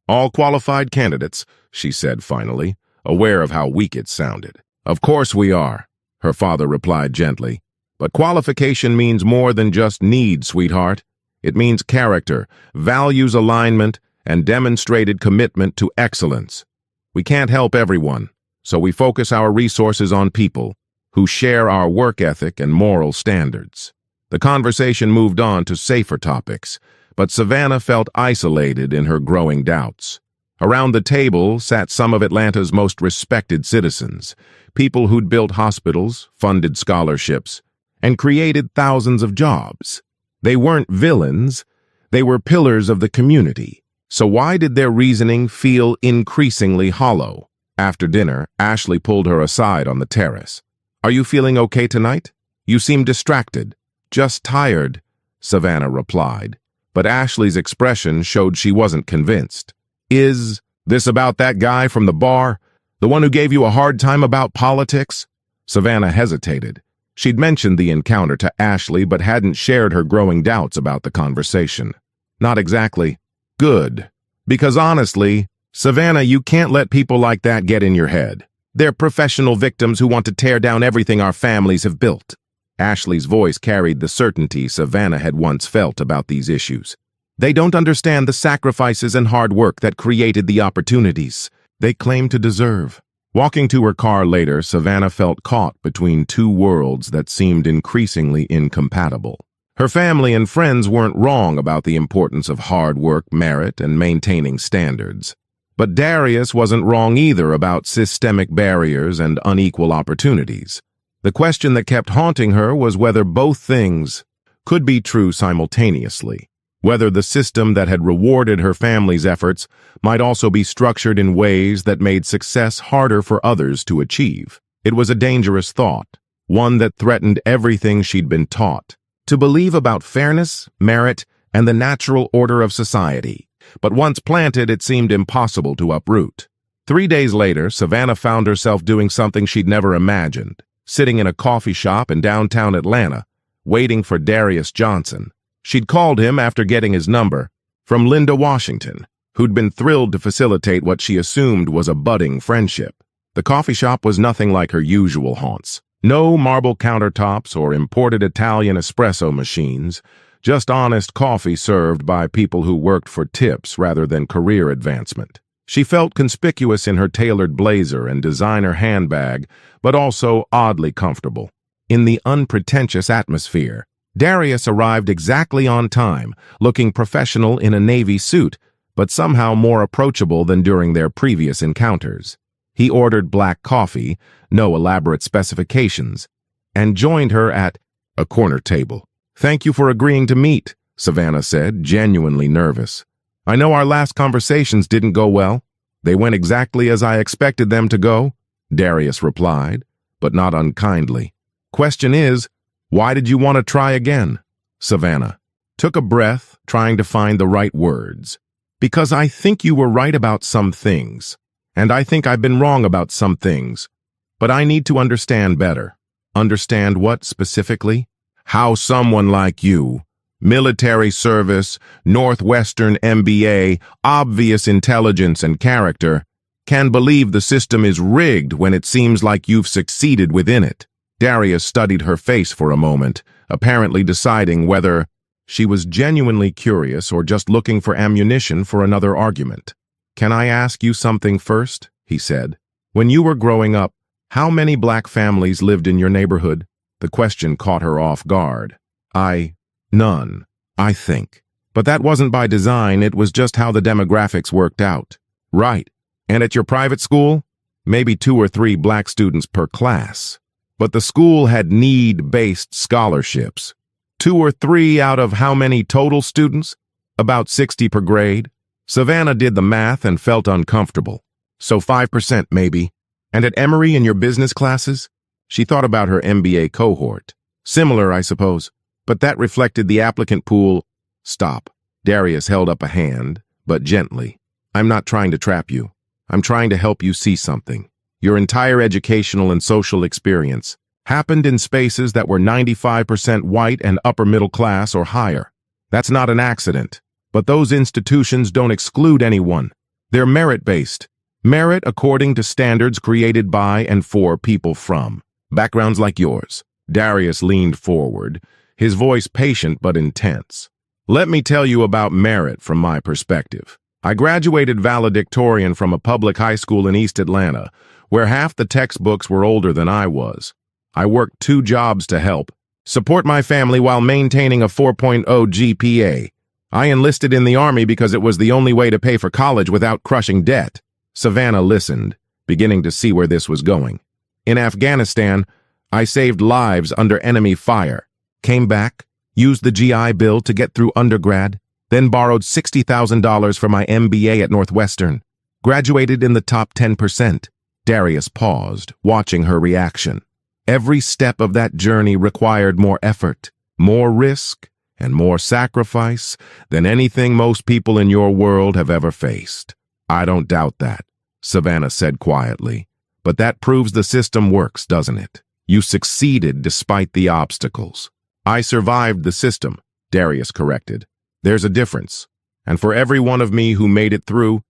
all qualified candidates," she said finally, aware of how weak it sounded. "Of course we are," her father replied gently. "But qualification means more than just need, sweetheart. It means character, values alignment, and demonstrated commitment to excellence. We can't help everyone, so we focus our resources on people who share our work ethic and moral standards." The conversation moved on to safer topics, but Savannah felt isolated in her growing doubts. Around the table sat some of Atlanta's most respected citizens, people who'd built hospitals, funded scholarships, and created thousands of jobs. They weren't villains, they were pillars of the community. So why did their reasoning feel increasingly hollow? After dinner, Ashley pulled her aside on the terrace. "Are you feeling okay tonight? You seem distracted." "Just tired," Savannah replied, but Ashley's expression showed she wasn't convinced. "Is this about that guy from the bar? The one who gave you a hard time about politics?" Savannah hesitated. She'd mentioned the encounter to Ashley but hadn't shared her growing doubts about the conversation. "Not exactly." "Good. Because honestly, Savannah, you can't let people like that get in your head. They're professional victims who want to tear down everything our families have built." Ashley's voice carried the certainty Savannah had once felt about these issues. "They don't understand the sacrifices and hard work that created the opportunities they claim to deserve." Walking to her car later, Savannah felt caught between two worlds that seemed increasingly incompatible. Her family and friends weren't wrong about the importance of hard work, merit, and maintaining standards. But Darius wasn't wrong either about systemic barriers and unequal opportunities. The question that kept haunting her was whether both things could be true simultaneously, whether the system that had rewarded her family's efforts might also be structured in ways that made success harder for others to achieve. It was a dangerous thought, one that threatened everything she'd been taught to believe about fairness, merit, and the natural order of society. But once planted, it seemed impossible to uproot. 3 days later, Savannah found herself doing something she'd never imagined, sitting in a coffee shop in downtown Atlanta, waiting for Darius Johnson. She'd called him after getting his number from Linda Washington, who'd been thrilled to facilitate what she assumed was a budding friendship. The coffee shop was nothing like her usual haunts. No marble countertops or imported Italian espresso machines, just honest coffee served by people who worked for tips rather than career advancement. She felt conspicuous in her tailored blazer and designer handbag, but also oddly comfortable. In the unpretentious atmosphere, Darius arrived exactly on time, looking professional in a navy suit, but somehow more approachable than during their previous encounters. He ordered black coffee, no elaborate specifications, and joined her at a corner table. "Thank you for agreeing to meet," Savannah said, genuinely nervous. "I know our last conversations didn't go well." "They went exactly as I expected them to go," Darius replied, but not unkindly. "Question is, why did you want to try again?" Savannah took a breath, trying to find the right words. "Because I think you were right about some things, and I think I've been wrong about some things. But I need to understand better." "Understand what specifically?" "How someone like you, military service, Northwestern MBA, obvious intelligence and character, can believe the system is rigged when it seems like you've succeeded within it." Darius studied her face for a moment, apparently deciding whether she was genuinely curious or just looking for ammunition for another argument. "Can I ask you something first?" he said. "When you were growing up, how many black families lived in your neighborhood?" The question caught her off guard. None, I think. But that wasn't by design, it was just how the demographics worked out." "Right. And at your private school?" "Maybe 2 or 3 black students per class. But the school had need-based scholarships." 2 or 3 out of how many total students?" "About 60 per grade." Savannah did the math and felt uncomfortable. "So 5% maybe. And at Emory in your business classes?" She thought about her MBA cohort. "Similar, I suppose. But that reflected the applicant pool." "Stop." Darius held up a hand, but gently. "I'm not trying to trap you. I'm trying to help you see something. Your entire educational and social experience happened in spaces that were 95% white and upper middle class or higher. That's not an accident. But those institutions don't exclude anyone. They're merit-based. Merit according to standards created by and for people from backgrounds like yours." Darius leaned forward, his voice patient but intense. "Let me tell you about merit from my perspective. I graduated valedictorian from a public high school in East Atlanta, where half the textbooks were older than I was. I worked 2 jobs to help support my family while maintaining a 4.0 GPA. I enlisted in the Army because it was the only way to pay for college without crushing debt. Savannah listened, beginning to see where this was going. In Afghanistan, I saved lives under enemy fire, came back, used the GI Bill to get through undergrad, then borrowed $60,000 for my MBA at Northwestern. Graduated in the top 10%. Darius paused, watching her reaction. Every step of that journey required more effort, more risk, and more sacrifice than anything most people in your world have ever faced. I don't doubt that, Savannah said quietly. But that proves the system works, doesn't it? You succeeded despite the obstacles. I survived the system, Darius corrected. There's a difference. And for every one of me who made it through,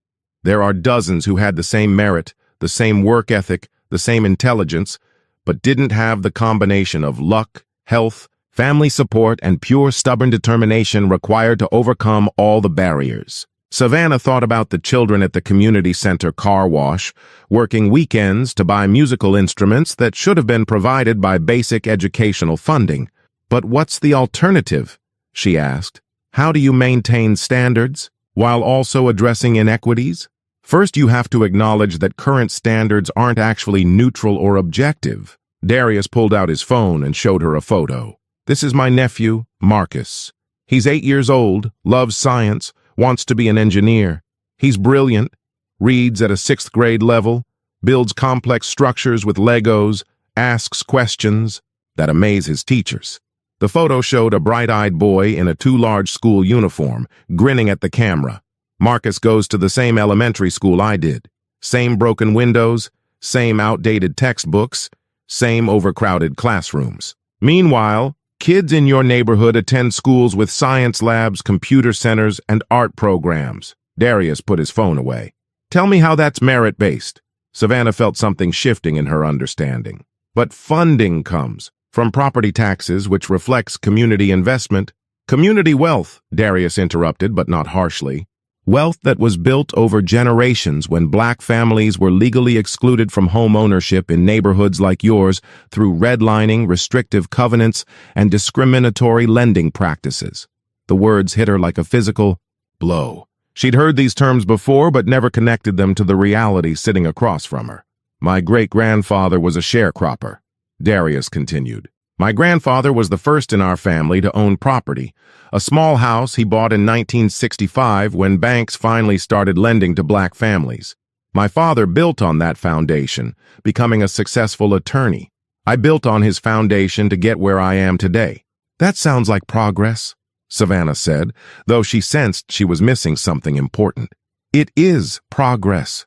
there are dozens who had the same merit, the same work ethic, the same intelligence, but didn't have the combination of luck, health, family support, and pure stubborn determination required to overcome all the barriers. Savannah thought about the children at the community center car wash, working weekends to buy musical instruments that should have been provided by basic educational funding. But what's the alternative? She asked. How do you maintain standards while also addressing inequities? First, you have to acknowledge that current standards aren't actually neutral or objective. Darius pulled out his phone and showed her a photo. This is my nephew, Marcus. He's 8 years old, loves science, wants to be an engineer. He's brilliant, reads at a 6th grade level, builds complex structures with Legos, asks questions that amaze his teachers. The photo showed a bright-eyed boy in a too large school uniform, grinning at the camera. Marcus goes to the same elementary school I did. Same broken windows, same outdated textbooks, same overcrowded classrooms. Meanwhile, kids in your neighborhood attend schools with science labs, computer centers, and art programs. Darius put his phone away. Tell me how that's merit-based. Savannah felt something shifting in her understanding. But funding comes from property taxes, which reflects community investment. Community wealth, Darius interrupted, but not harshly. Wealth that was built over generations when black families were legally excluded from home ownership in neighborhoods like yours through redlining, restrictive covenants, and discriminatory lending practices. The words hit her like a physical blow. She'd heard these terms before, but never connected them to the reality sitting across from her. My great-grandfather was a sharecropper, Darius continued. My grandfather was the first in our family to own property, a small house he bought in 1965 when banks finally started lending to black families. My father built on that foundation, becoming a successful attorney. I built on his foundation to get where I am today. That sounds like progress, Savannah said, though she sensed she was missing something important. It is progress.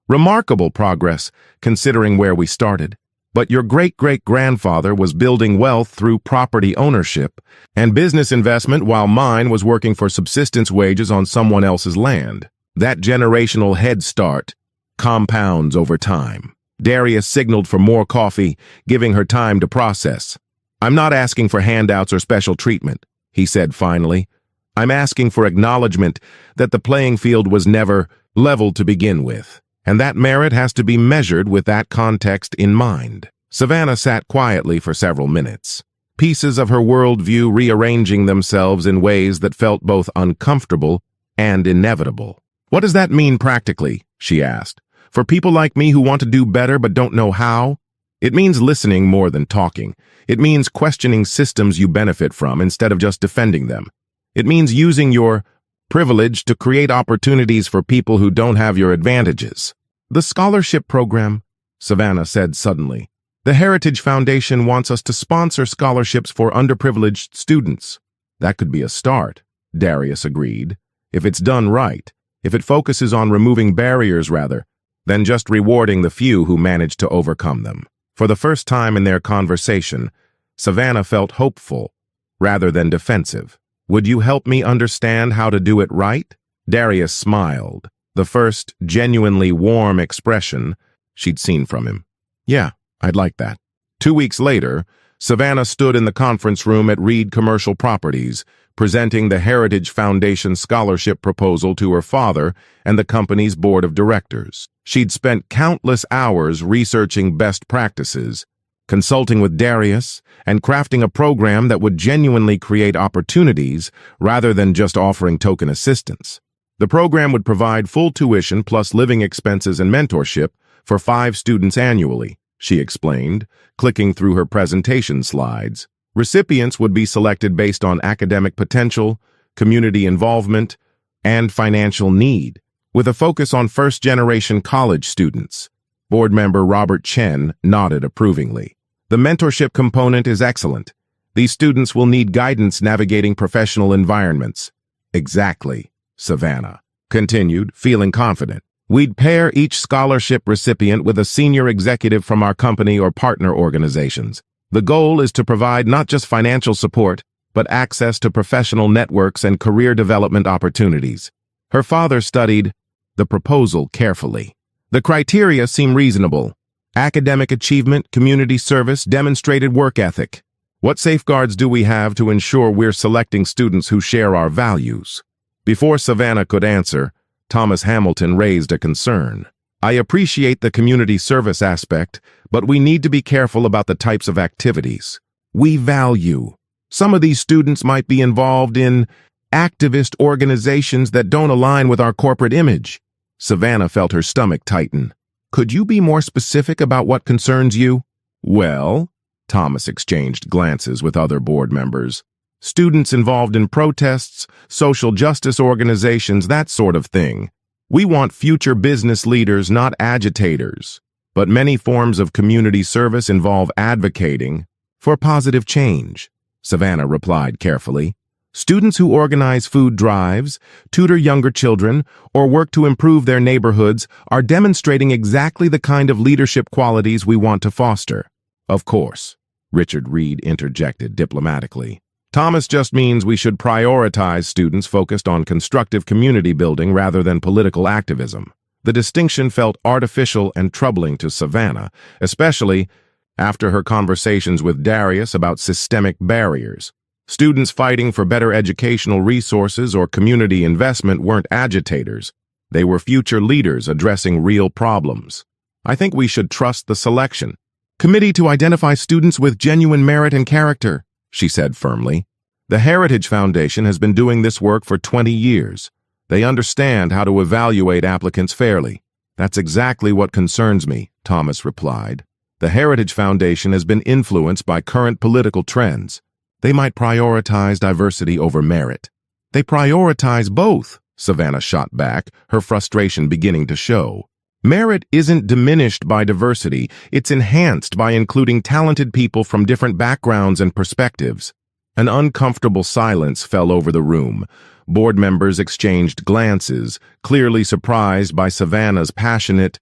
Remarkable progress, considering where we started. But your great-great-grandfather was building wealth through property ownership and business investment while mine was working for subsistence wages on someone else's land. That generational head start compounds over time. Darius signaled for more coffee, giving her time to process. I'm not asking for handouts or special treatment, he said finally. I'm asking for acknowledgement that the playing field was never level to begin with. And that merit has to be measured with that context in mind. Savannah sat quietly for several minutes, pieces of her worldview rearranging themselves in ways that felt both uncomfortable and inevitable. What does that mean practically? She asked. For people like me who want to do better but don't know how? It means listening more than talking. It means questioning systems you benefit from instead of just defending them. It means using your privilege to create opportunities for people who don't have your advantages. The scholarship program, Savannah said suddenly. The Heritage Foundation wants us to sponsor scholarships for underprivileged students. That could be a start, Darius agreed. If it's done right, if it focuses on removing barriers rather than just rewarding the few who manage to overcome them. For the first time in their conversation, Savannah felt hopeful rather than defensive. Would you help me understand how to do it right? Darius smiled, the first genuinely warm expression she'd seen from him. Yeah, I'd like that. 2 weeks later, Savannah stood in the conference room at Reed Commercial Properties, presenting the Heritage Foundation scholarship proposal to her father and the company's board of directors. She'd spent countless hours researching best practices, consulting with Darius, and crafting a program that would genuinely create opportunities rather than just offering token assistance. The program would provide full tuition plus living expenses and mentorship for 5 students annually, she explained, clicking through her presentation slides. Recipients would be selected based on academic potential, community involvement, and financial need, with a focus on first-generation college students. Board member Robert Chen nodded approvingly. The mentorship component is excellent. These students will need guidance navigating professional environments. Exactly, Savannah continued, feeling confident. We'd pair each scholarship recipient with a senior executive from our company or partner organizations. The goal is to provide not just financial support, but access to professional networks and career development opportunities. Her father studied the proposal carefully. The criteria seem reasonable. Academic achievement, community service, demonstrated work ethic. What safeguards do we have to ensure we're selecting students who share our values? Before Savannah could answer, Thomas Hamilton raised a concern. I appreciate the community service aspect, but we need to be careful about the types of activities we value. Some of these students might be involved in activist organizations that don't align with our corporate image. Savannah felt her stomach tighten. Could you be more specific about what concerns you? Well, Thomas exchanged glances with other board members. Students involved in protests, social justice organizations, that sort of thing. We want future business leaders, not agitators. But many forms of community service involve advocating for positive change, Savannah replied carefully. Students who organize food drives, tutor younger children, or work to improve their neighborhoods are demonstrating exactly the kind of leadership qualities we want to foster. Of course, Richard Reed interjected diplomatically. Thomas just means we should prioritize students focused on constructive community building rather than political activism. The distinction felt artificial and troubling to Savannah, especially after her conversations with Darius about systemic barriers. Students fighting for better educational resources or community investment weren't agitators. They were future leaders addressing real problems. I think we should trust the selection committee to identify students with genuine merit and character, she said firmly. The Heritage Foundation has been doing this work for 20 years. They understand how to evaluate applicants fairly. That's exactly what concerns me, Thomas replied. The Heritage Foundation has been influenced by current political trends. They might prioritize diversity over merit. They prioritize both, Savannah shot back, her frustration beginning to show. Merit isn't diminished by diversity, it's enhanced by including talented people from different backgrounds and perspectives. An uncomfortable silence fell over the room. Board members exchanged glances, clearly surprised by Savannah's passionate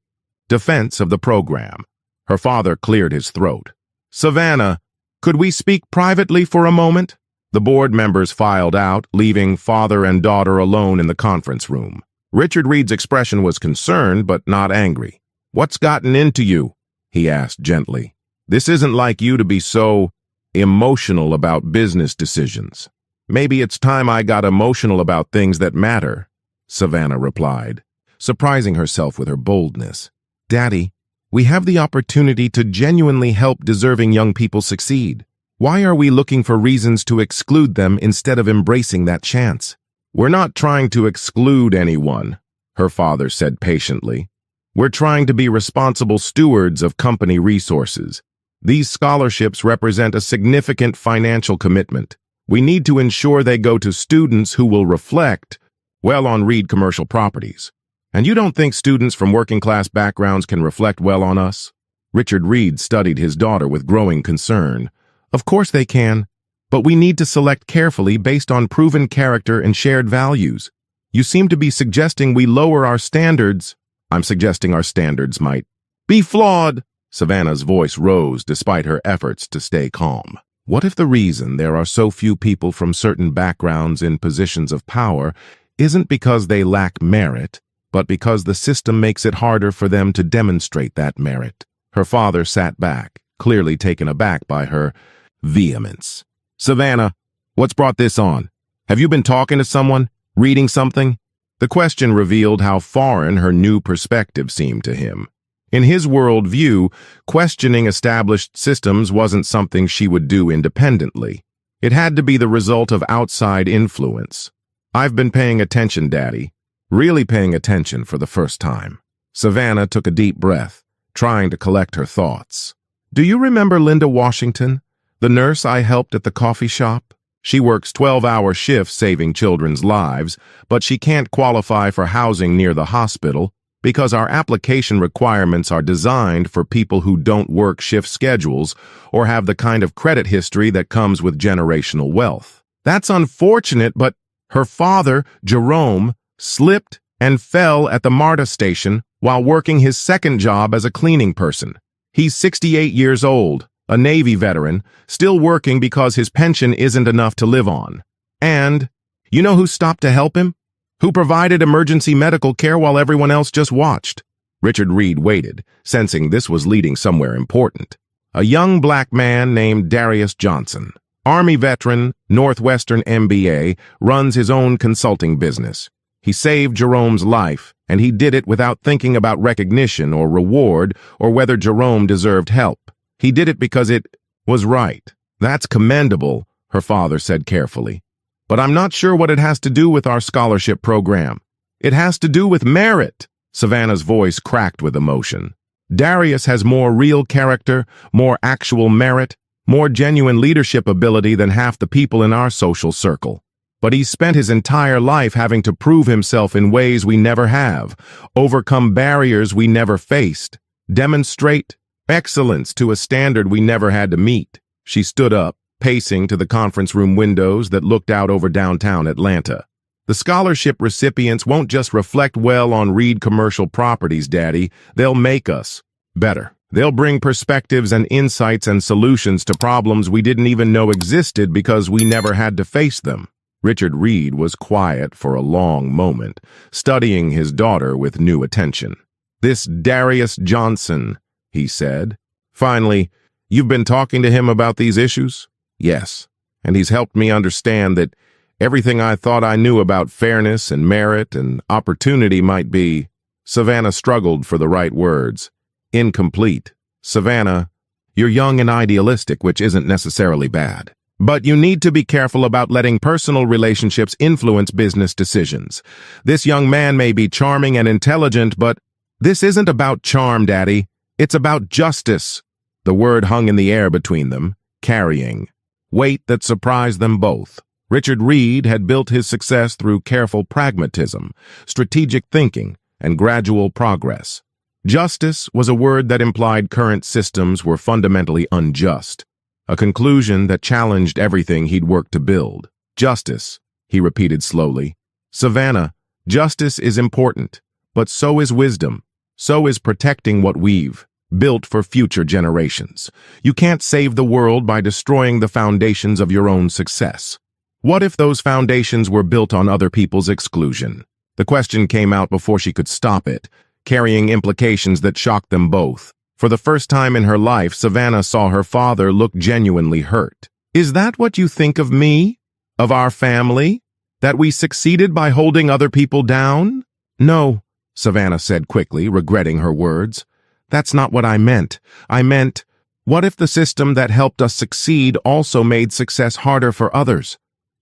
defense of the program. Her father cleared his throat. Savannah, could we speak privately for a moment? The board members filed out, leaving father and daughter alone in the conference room. Richard Reed's expression was concerned, but not angry. What's gotten into you? He asked gently. This isn't like you to be so emotional about business decisions. Maybe it's time I got emotional about things that matter, Savannah replied, surprising herself with her boldness. Daddy, we have the opportunity to genuinely help deserving young people succeed. Why are we looking for reasons to exclude them instead of embracing that chance? We're not trying to exclude anyone, her father said patiently. We're trying to be responsible stewards of company resources. These scholarships represent a significant financial commitment. We need to ensure they go to students who will reflect well on Reed commercial properties. And you don't think students from working-class backgrounds can reflect well on us? Richard Reed studied his daughter with growing concern. Of course they can, but we need to select carefully based on proven character and shared values. You seem to be suggesting we lower our standards. I'm suggesting our standards might be flawed. Savannah's voice rose despite her efforts to stay calm. What if the reason there are so few people from certain backgrounds in positions of power isn't because they lack merit, but because the system makes it harder for them to demonstrate that merit? Her father sat back, clearly taken aback by her vehemence. Savannah, what's brought this on? Have you been talking to someone? Reading something? The question revealed how foreign her new perspective seemed to him. In his worldview, questioning established systems wasn't something she would do independently. It had to be the result of outside influence. "I've been paying attention, Daddy. Really paying attention for the first time." Savannah took a deep breath, trying to collect her thoughts. "Do you remember Linda Washington, the nurse I helped at the coffee shop? She works 12-hour shifts saving children's lives, but she can't qualify for housing near the hospital because our application requirements are designed for people who don't work shift schedules or have the kind of credit history that comes with generational wealth. That's unfortunate, but her father, Jerome, slipped and fell at the MARTA station while working his second job as a cleaning person. He's 68 years old, a Navy veteran, still working because his pension isn't enough to live on. And you know who stopped to help him? Who provided emergency medical care while everyone else just watched?" Richard Reed waited, sensing this was leading somewhere important. "A young black man named Darius Johnson. Army veteran, Northwestern MBA, runs his own consulting business. He saved Jerome's life, and he did it without thinking about recognition or reward or whether Jerome deserved help. He did it because it was right." "That's commendable," her father said carefully. "But I'm not sure what it has to do with our scholarship program." "It has to do with merit." Savannah's voice cracked with emotion. "Darius has more real character, more actual merit, more genuine leadership ability than half the people in our social circle. But he's spent his entire life having to prove himself in ways we never have, overcome barriers we never faced, demonstrate excellence to a standard we never had to meet." She stood up, pacing to the conference room windows that looked out over downtown Atlanta. "The scholarship recipients won't just reflect well on Reed commercial properties, Daddy. They'll make us better. They'll bring perspectives and insights and solutions to problems we didn't even know existed because we never had to face them." Richard Reed was quiet for a long moment, studying his daughter with new attention. "This Darius Johnson," he said. Finally, "You've been talking to him about these issues?" "Yes, and he's helped me understand that everything I thought I knew about fairness and merit and opportunity might be—" Savannah struggled for the right words. "Incomplete. Savannah, you're young and idealistic, which isn't necessarily bad. But you need to be careful about letting personal relationships influence business decisions. This young man may be charming and intelligent, but this isn't about charm, Daddy. It's about justice." The word hung in the air between them, carrying weight that surprised them both. Richard Reed had built his success through careful pragmatism, strategic thinking, and gradual progress. Justice was a word that implied current systems were fundamentally unjust, a conclusion that challenged everything he'd worked to build. "Justice," he repeated slowly. "Savannah, justice is important, but so is wisdom. So is protecting what we've built for future generations. You can't save the world by destroying the foundations of your own success. What if those foundations were built on other people's exclusion?" The question came out before she could stop it, carrying implications that shocked them both. For the first time in her life, Savannah saw her father look genuinely hurt. "Is that what you think of me? Of our family? That we succeeded by holding other people down?" "No," Savannah said quickly, regretting her words. "That's not what I meant. I meant, what if the system that helped us succeed also made success harder for others?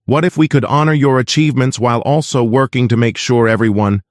What if we could honor your achievements while also working to make sure everyone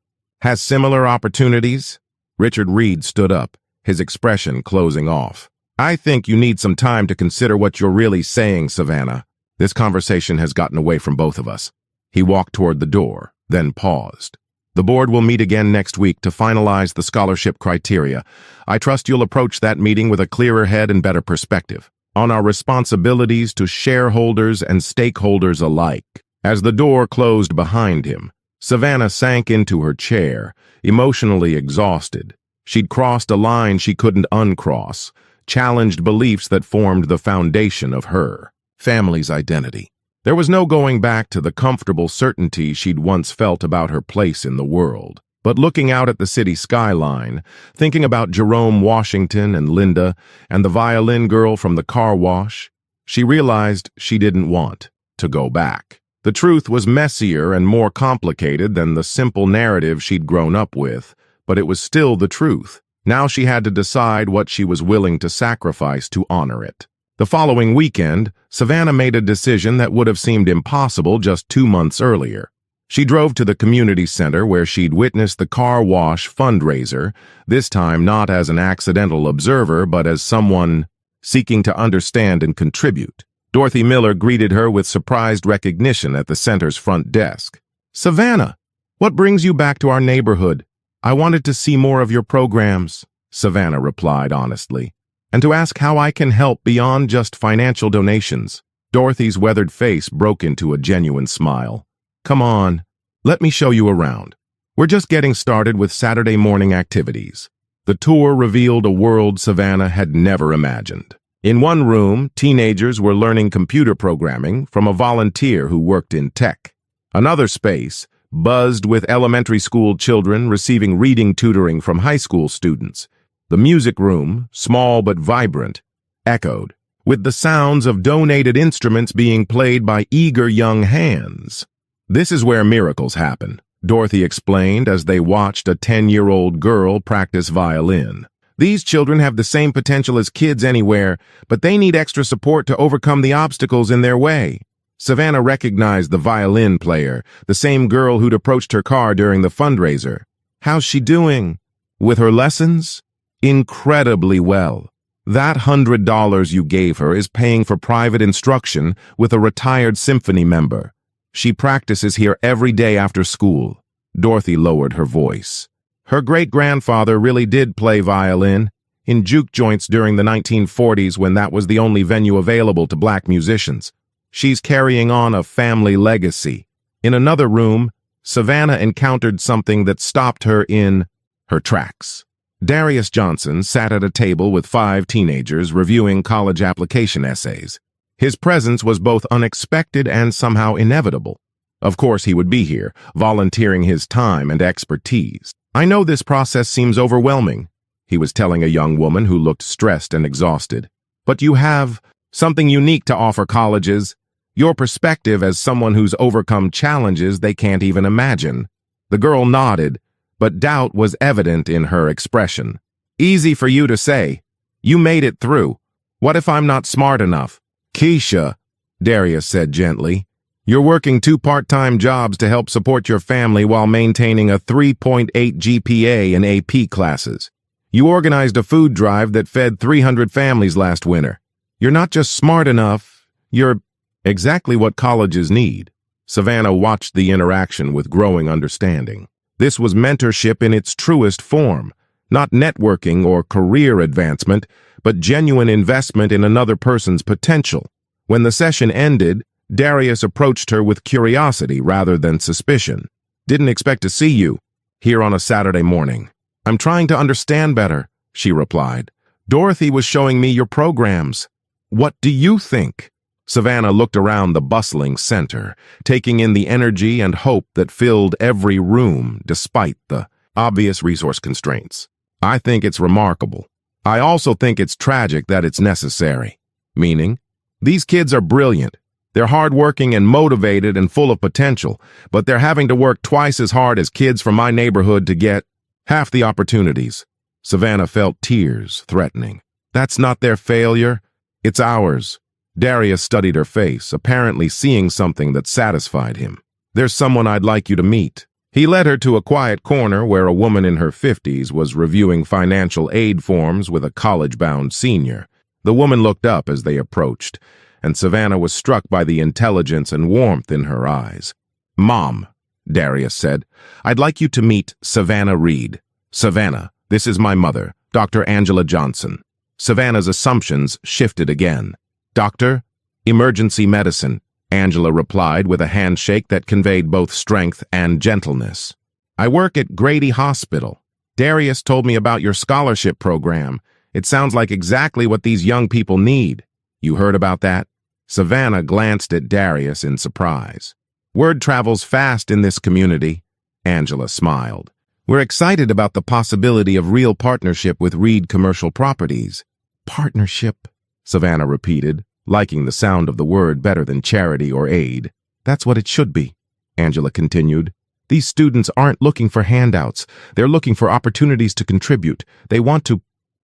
has similar opportunities?" Richard Reed stood up, his expression closing off. "I think you need some time to consider what you're really saying, Savannah. This conversation has gotten away from both of us." He walked toward the door, then paused. "The board will meet again next week to finalize the scholarship criteria. I trust you'll approach that meeting with a clearer head and better perspective on our responsibilities to shareholders and stakeholders alike." As the door closed behind him, Savannah sank into her chair, emotionally exhausted. She'd crossed a line she couldn't uncross, challenged beliefs that formed the foundation of her family's identity. There was no going back to the comfortable certainty she'd once felt about her place in the world. But looking out at the city skyline, thinking about Jerome Washington and Linda and the violin girl from the car wash, she realized she didn't want to go back. The truth was messier and more complicated than the simple narrative she'd grown up with, but it was still the truth. Now she had to decide what she was willing to sacrifice to honor it. The following weekend, Savannah made a decision that would have seemed impossible just 2 months earlier. She drove to the community center where she'd witnessed the car wash fundraiser, this time not as an accidental observer but as someone seeking to understand and contribute. Dorothy Miller greeted her with surprised recognition at the center's front desk. "Savannah, what brings you back to our neighborhood?" "I wanted to see more of your programs," Savannah replied honestly, "and to ask how I can help beyond just financial donations." Dorothy's weathered face broke into a genuine smile. "Come on, let me show you around. We're just getting started with Saturday morning activities." The tour revealed a world Savannah had never imagined. In one room, teenagers were learning computer programming from a volunteer who worked in tech. Another space buzzed with elementary school children receiving reading tutoring from high school students. The music room, small but vibrant, echoed, with the sounds of donated instruments being played by eager young hands. "This is where miracles happen," Dorothy explained as they watched a 10-year-old girl practice violin. "These children have the same potential as kids anywhere, but they need extra support to overcome the obstacles in their way." Savannah recognized the violin player, the same girl who'd approached her car during the fundraiser. "How's she doing?" "With her lessons?" "Incredibly well. That $100 you gave her is paying for private instruction with a retired symphony member. She practices here every day after school." Dorothy lowered her voice. "Her great-grandfather really did play violin in juke joints during the 1940s when that was the only venue available to black musicians. She's carrying on a family legacy." In another room, Savannah encountered something that stopped her in her tracks. Darius Johnson sat at a table with 5 teenagers reviewing college application essays. His presence was both unexpected and somehow inevitable. Of course he would be here, volunteering his time and expertise. "I know this process seems overwhelming," he was telling a young woman who looked stressed and exhausted. "But you have something unique to offer colleges. Your perspective as someone who's overcome challenges they can't even imagine." The girl nodded, but doubt was evident in her expression. "Easy for you to say. You made it through. What if I'm not smart enough?" "Keisha," Darius said gently, "you're working 2 part-time jobs to help support your family while maintaining a 3.8 GPA in AP classes. You organized a food drive that fed 300 families last winter. You're not just smart enough, you're exactly what colleges need." Savannah watched the interaction with growing understanding. This was mentorship in its truest form, not networking or career advancement, but genuine investment in another person's potential. When the session ended, Darius approached her with curiosity rather than suspicion. "Didn't expect to see you here on a Saturday morning." "I'm trying to understand better," she replied. "Dorothy was showing me your programs. What do you think?" Savannah looked around the bustling center, taking in the energy and hope that filled every room despite the obvious resource constraints. "I think it's remarkable. I also think it's tragic that it's necessary." Meaning, these kids are brilliant. They're hardworking and motivated and full of potential, but they're having to work twice as hard as kids from my neighborhood to get half the opportunities. Savannah felt tears threatening. "That's not their failure. It's ours." Darius studied her face, apparently seeing something that satisfied him. "There's someone I'd like you to meet." He led her to a quiet corner where a woman in her 50s was reviewing financial aid forms with a college-bound senior. The woman looked up as they approached, and Savannah was struck by the intelligence and warmth in her eyes. "Mom," Darius said, "I'd like you to meet Savannah Reed." "Savannah, this is my mother, Dr. Angela Johnson." Savannah's assumptions shifted again. "Doctor, emergency medicine," Angela replied with a handshake that conveyed both strength and gentleness. "I work at Grady Hospital. Darius told me about your scholarship program. It sounds like exactly what these young people need. You heard about that?" Savannah glanced at Darius in surprise. "Word travels fast in this community," Angela smiled. "We're excited about the possibility of real partnership with Reed Commercial Properties." "Partnership," Savannah repeated, liking the sound of the word better than charity or aid. "That's what it should be," Angela continued. These students aren't looking for handouts. They're looking for opportunities to contribute. They want to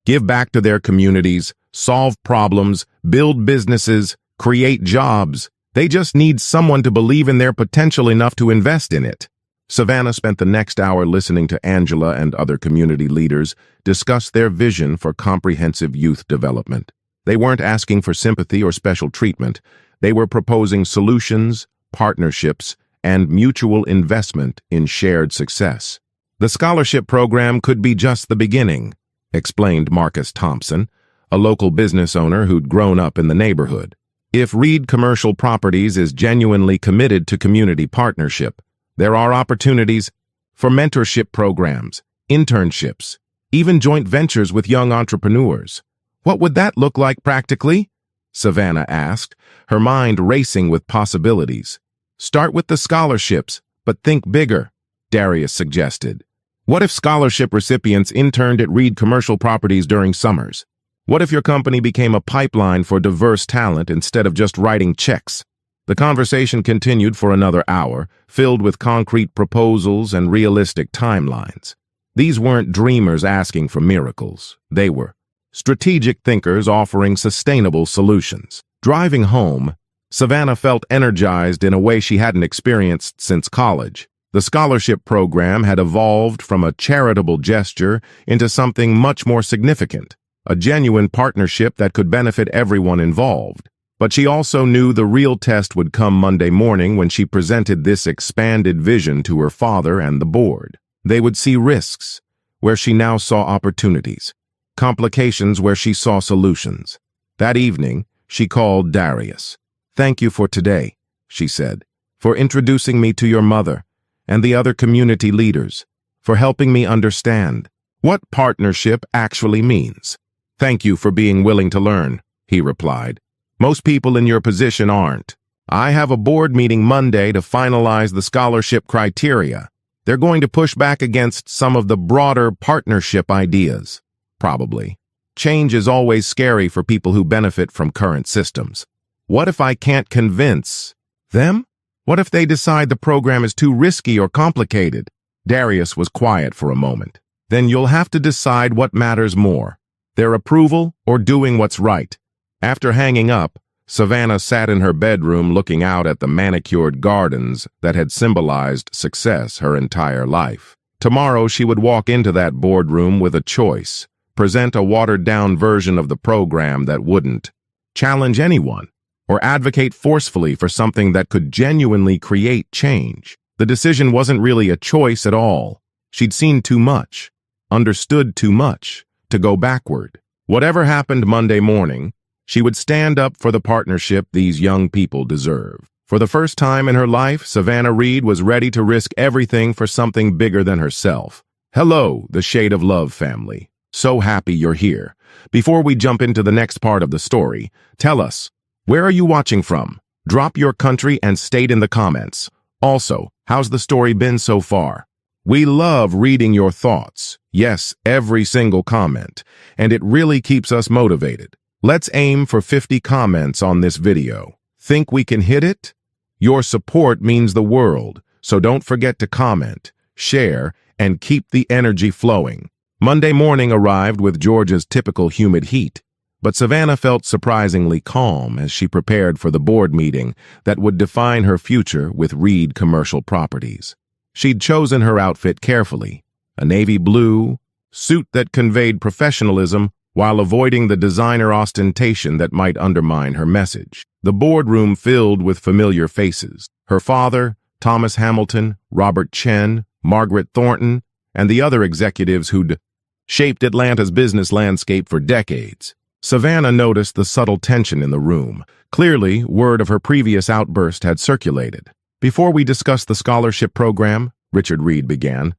give back to their communities, solve problems, build businesses, create jobs. They just need someone to believe in their potential enough to invest in it. Savannah spent the next hour listening to Angela and other community leaders discuss their vision for comprehensive youth development. They weren't asking for sympathy or special treatment. They were proposing solutions, partnerships, and mutual investment in shared success. The scholarship program could be just the beginning, explained Marcus Thompson, a local business owner who'd grown up in the neighborhood. If Reed Commercial Properties is genuinely committed to community partnership, there are opportunities for mentorship programs, internships, even joint ventures with young entrepreneurs. What would that look like practically? Savannah asked, her mind racing with possibilities. Start with the scholarships, but think bigger, Darius suggested. What if scholarship recipients interned at Reed Commercial Properties during summers? What if your company became a pipeline for diverse talent instead of just writing checks? The conversation continued for another hour, filled with concrete proposals and realistic timelines. These weren't dreamers asking for miracles. They were strategic thinkers offering sustainable solutions. Driving home, Savannah felt energized in a way she hadn't experienced since college. The scholarship program had evolved from a charitable gesture into something much more significant, a genuine partnership that could benefit everyone involved. But she also knew the real test would come Monday morning when she presented this expanded vision to her father and the board. They would see risks, where she now saw opportunities, complications where she saw solutions. That evening, she called Darius. "Thank you for today," she said, "for introducing me to your mother and the other community leaders, for helping me understand what partnership actually means." "Thank you for being willing to learn," he replied. "Most people in your position aren't. I have a board meeting Monday to finalize the scholarship criteria. They're going to push back against some of the broader partnership ideas. Probably. Change is always scary for people who benefit from current systems. What if I can't convince them? What if they decide the program is too risky or complicated?" Darius was quiet for a moment. "Then you'll have to decide what matters more, their approval or doing what's right." After hanging up, Savannah sat in her bedroom looking out at the manicured gardens that had symbolized success her entire life. Tomorrow she would walk into that boardroom with a choice, present a watered-down version of the program that wouldn't challenge anyone, or advocate forcefully for something that could genuinely create change. The decision wasn't really a choice at all. She'd seen too much, understood too much, to go backward. Whatever happened Monday morning, she would stand up for the partnership these young people deserve. For the first time in her life, Savannah Reed was ready to risk everything for something bigger than herself. Hello, the Shade of Love family. So happy you're here. Before we jump into the next part of the story, tell us, where are you watching from? Drop your country and state in the comments. Also, how's the story been so far? We love reading your thoughts. Yes, every single comment. And it really keeps us motivated. Let's aim for 50 comments on this video. Think we can hit it? Your support means the world, so don't forget to comment, share, and keep the energy flowing. Monday morning arrived with Georgia's typical humid heat, but Savannah felt surprisingly calm as she prepared for the board meeting that would define her future with Reed Commercial Properties. She'd chosen her outfit carefully, a navy blue suit that conveyed professionalism while avoiding the designer ostentation that might undermine her message. The boardroom filled with familiar faces. Her father, Thomas Hamilton, Robert Chen, Margaret Thornton, and the other executives who'd shaped Atlanta's business landscape for decades. Savannah noticed the subtle tension in the room. Clearly, word of her previous outburst had circulated. "Before we discuss the scholarship program," Richard Reed began,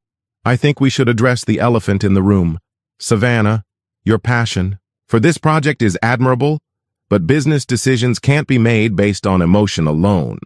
"I think we should address the elephant in the room. Savannah, your passion for this project is admirable, but business decisions can't be made based on emotion alone."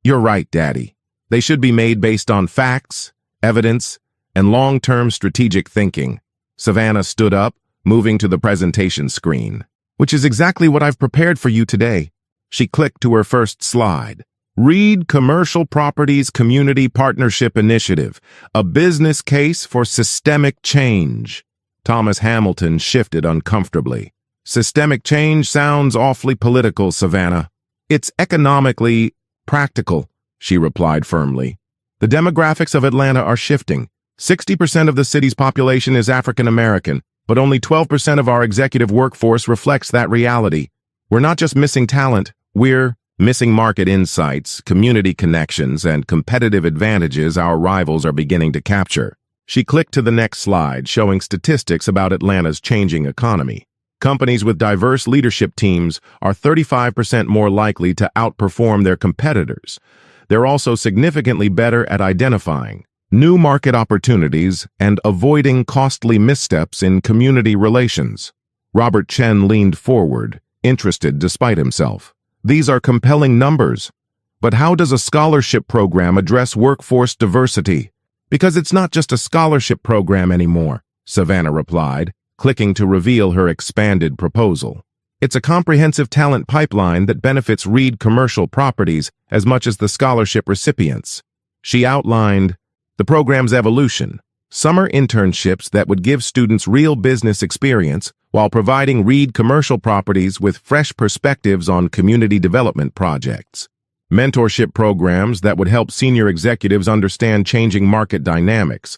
"You're right, Daddy. They should be made based on facts, evidence, and long-term strategic thinking." Savannah stood up, moving to the presentation screen. "Which is exactly what I've prepared for you today." She clicked to her first slide, Reed Commercial Properties Community Partnership Initiative, a business case for systemic change. Thomas Hamilton shifted uncomfortably. Systemic change sounds awfully political, Savannah. It's economically practical, she replied firmly. The demographics of Atlanta are shifting. 60% of the city's population is African American, but only 12% of our executive workforce reflects that reality. We're not just missing talent, we're missing market insights, community connections, and competitive advantages our rivals are beginning to capture. She clicked to the next slide, showing statistics about Atlanta's changing economy. Companies with diverse leadership teams are 35% more likely to outperform their competitors. They're also significantly better at identifying new market opportunities and avoiding costly missteps in community relations. Robert Chen leaned forward, interested despite himself. These are compelling numbers. But how does a scholarship program address workforce diversity? Because it's not just a scholarship program anymore, Savannah replied, clicking to reveal her expanded proposal. It's a comprehensive talent pipeline that benefits Reed Commercial Properties as much as the scholarship recipients. She outlined the program's evolution, summer internships that would give students real business experience while providing Reed Commercial Properties with fresh perspectives on community development projects. Mentorship programs that would help senior executives understand changing market dynamics.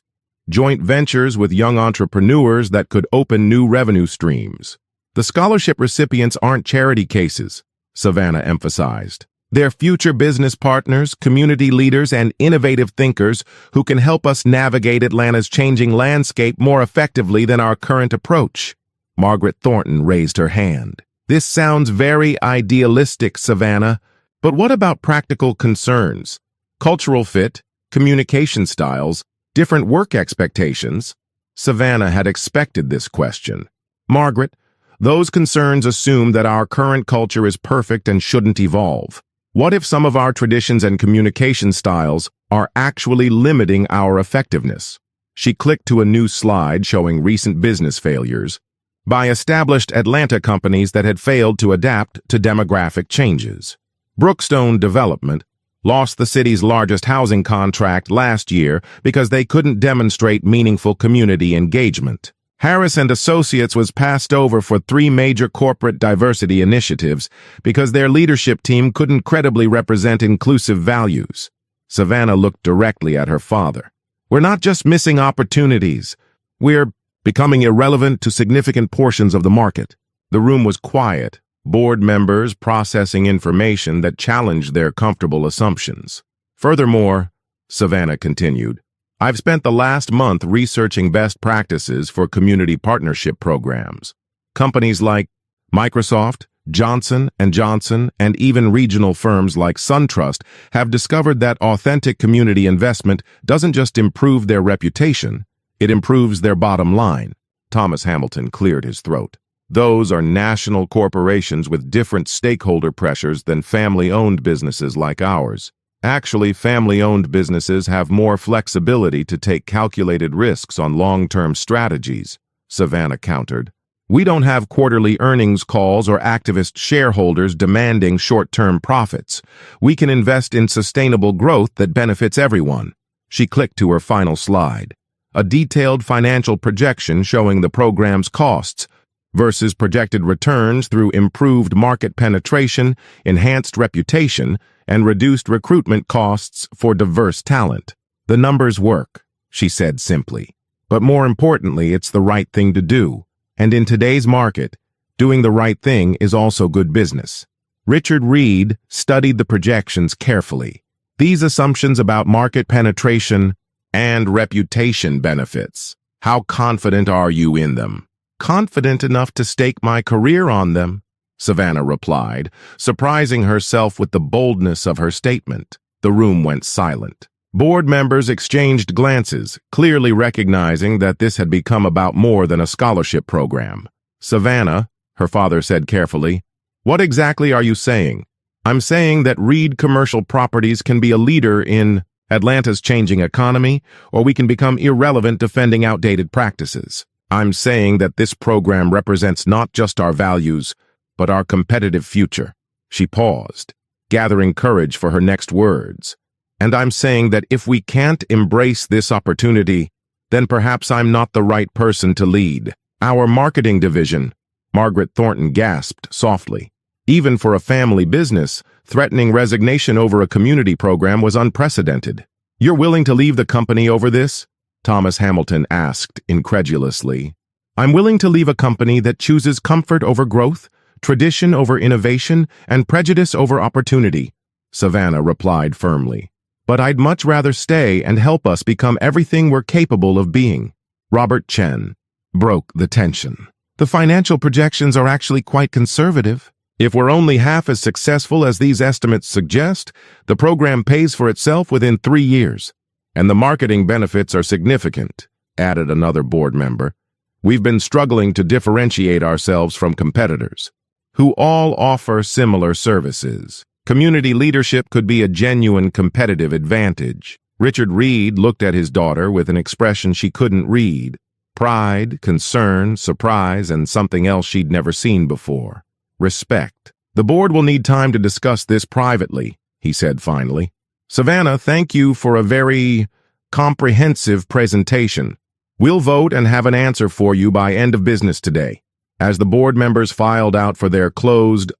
Joint ventures with young entrepreneurs that could open new revenue streams. The scholarship recipients aren't charity cases, Savannah emphasized. They're future business partners, community leaders, and innovative thinkers who can help us navigate Atlanta's changing landscape more effectively than our current approach. Margaret Thornton raised her hand. This sounds very idealistic, Savannah, but what about practical concerns? Cultural fit, communication styles, different work expectations? Savannah had expected this question. Margaret, those concerns assume that our current culture is perfect and shouldn't evolve. What if some of our traditions and communication styles are actually limiting our effectiveness? She clicked to a new slide showing recent business failures by established Atlanta companies that had failed to adapt to demographic changes. Brookstone Development lost the city's largest housing contract last year because they couldn't demonstrate meaningful community engagement. Harris and Associates was passed over for 3 major corporate diversity initiatives because their leadership team couldn't credibly represent inclusive values. Savannah looked directly at her father. We're not just missing opportunities. We're becoming irrelevant to significant portions of the market. The room was quiet, board members processing information that challenged their comfortable assumptions. Furthermore, Savannah continued, I've spent the last month researching best practices for community partnership programs. Companies like Microsoft, Johnson & Johnson, and even regional firms like SunTrust have discovered that authentic community investment doesn't just improve their reputation, it improves their bottom line. Thomas Hamilton cleared his throat. Those are national corporations with different stakeholder pressures than family-owned businesses like ours. Actually, family-owned businesses have more flexibility to take calculated risks on long-term strategies, Savannah countered. We don't have quarterly earnings calls or activist shareholders demanding short-term profits. We can invest in sustainable growth that benefits everyone. She clicked to her final slide. A detailed financial projection showing the program's costs versus projected returns through improved market penetration, enhanced reputation, and reduced recruitment costs for diverse talent. The numbers work, she said simply. But more importantly, it's the right thing to do. And in today's market, doing the right thing is also good business. Richard Reed studied the projections carefully. These assumptions about market penetration and reputation benefits. How confident are you in them? Confident enough to stake my career on them, Savannah replied, surprising herself with the boldness of her statement. The room went silent. Board members exchanged glances, clearly recognizing that this had become about more than a scholarship program. Savannah, her father said carefully, what exactly are you saying? I'm saying that Reed Commercial Properties can be a leader in Atlanta's changing economy, or we can become irrelevant defending outdated practices. I'm saying that this program represents not just our values, but our competitive future. She paused, gathering courage for her next words. And I'm saying that if we can't embrace this opportunity, then perhaps I'm not the right person to lead our marketing division. Margaret Thornton gasped softly. Even for a family business, threatening resignation over a community program was unprecedented. You're willing to leave the company over this? Thomas Hamilton asked incredulously. I'm willing to leave a company that chooses comfort over growth, tradition over innovation, and prejudice over opportunity, Savannah replied firmly. But I'd much rather stay and help us become everything we're capable of being. Robert Chen broke the tension. The financial projections are actually quite conservative. If we're only half as successful as these estimates suggest, the program pays for itself within 3 years. And the marketing benefits are significant, added another board member. We've been struggling to differentiate ourselves from competitors, who all offer similar services. Community leadership could be a genuine competitive advantage. Richard Reed looked at his daughter with an expression she couldn't read. Pride, concern, surprise, and something else she'd never seen before. Respect. The board will need time to discuss this privately, he said finally. Savannah, thank you for a very comprehensive presentation. We'll vote and have an answer for you by end of business today. As the board members filed out for their closed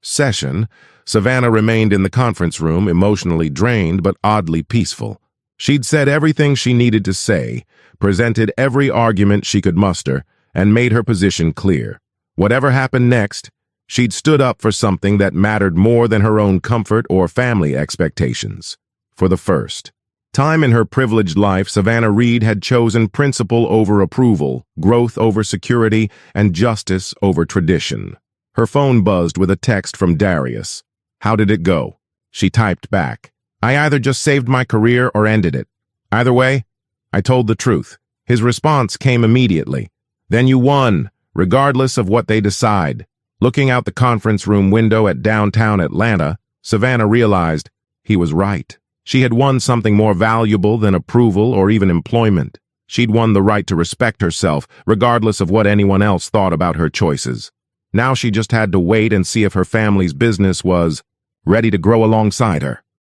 session, Savannah remained in the conference room, emotionally drained but oddly peaceful. She'd said everything she needed to say, presented every argument she could muster, and made her position clear. Whatever happened next, she'd stood up for something that mattered more than her own comfort or family expectations. For the first time in her privileged life, Savannah Reed had chosen principle over approval, growth over security, and justice over tradition. Her phone buzzed with a text from Darius. How did it go? She typed back. I either just saved my career or ended it. Either way, I told the truth. His response came immediately. Then you won, regardless of what they decide. Looking out the conference room window at downtown Atlanta, Savannah realized he was right. She had won something more valuable than approval or even employment. She'd won the right to respect herself, regardless of what anyone else thought about her choices. Now she just had to wait and see if her family's business was ready to grow alongside her.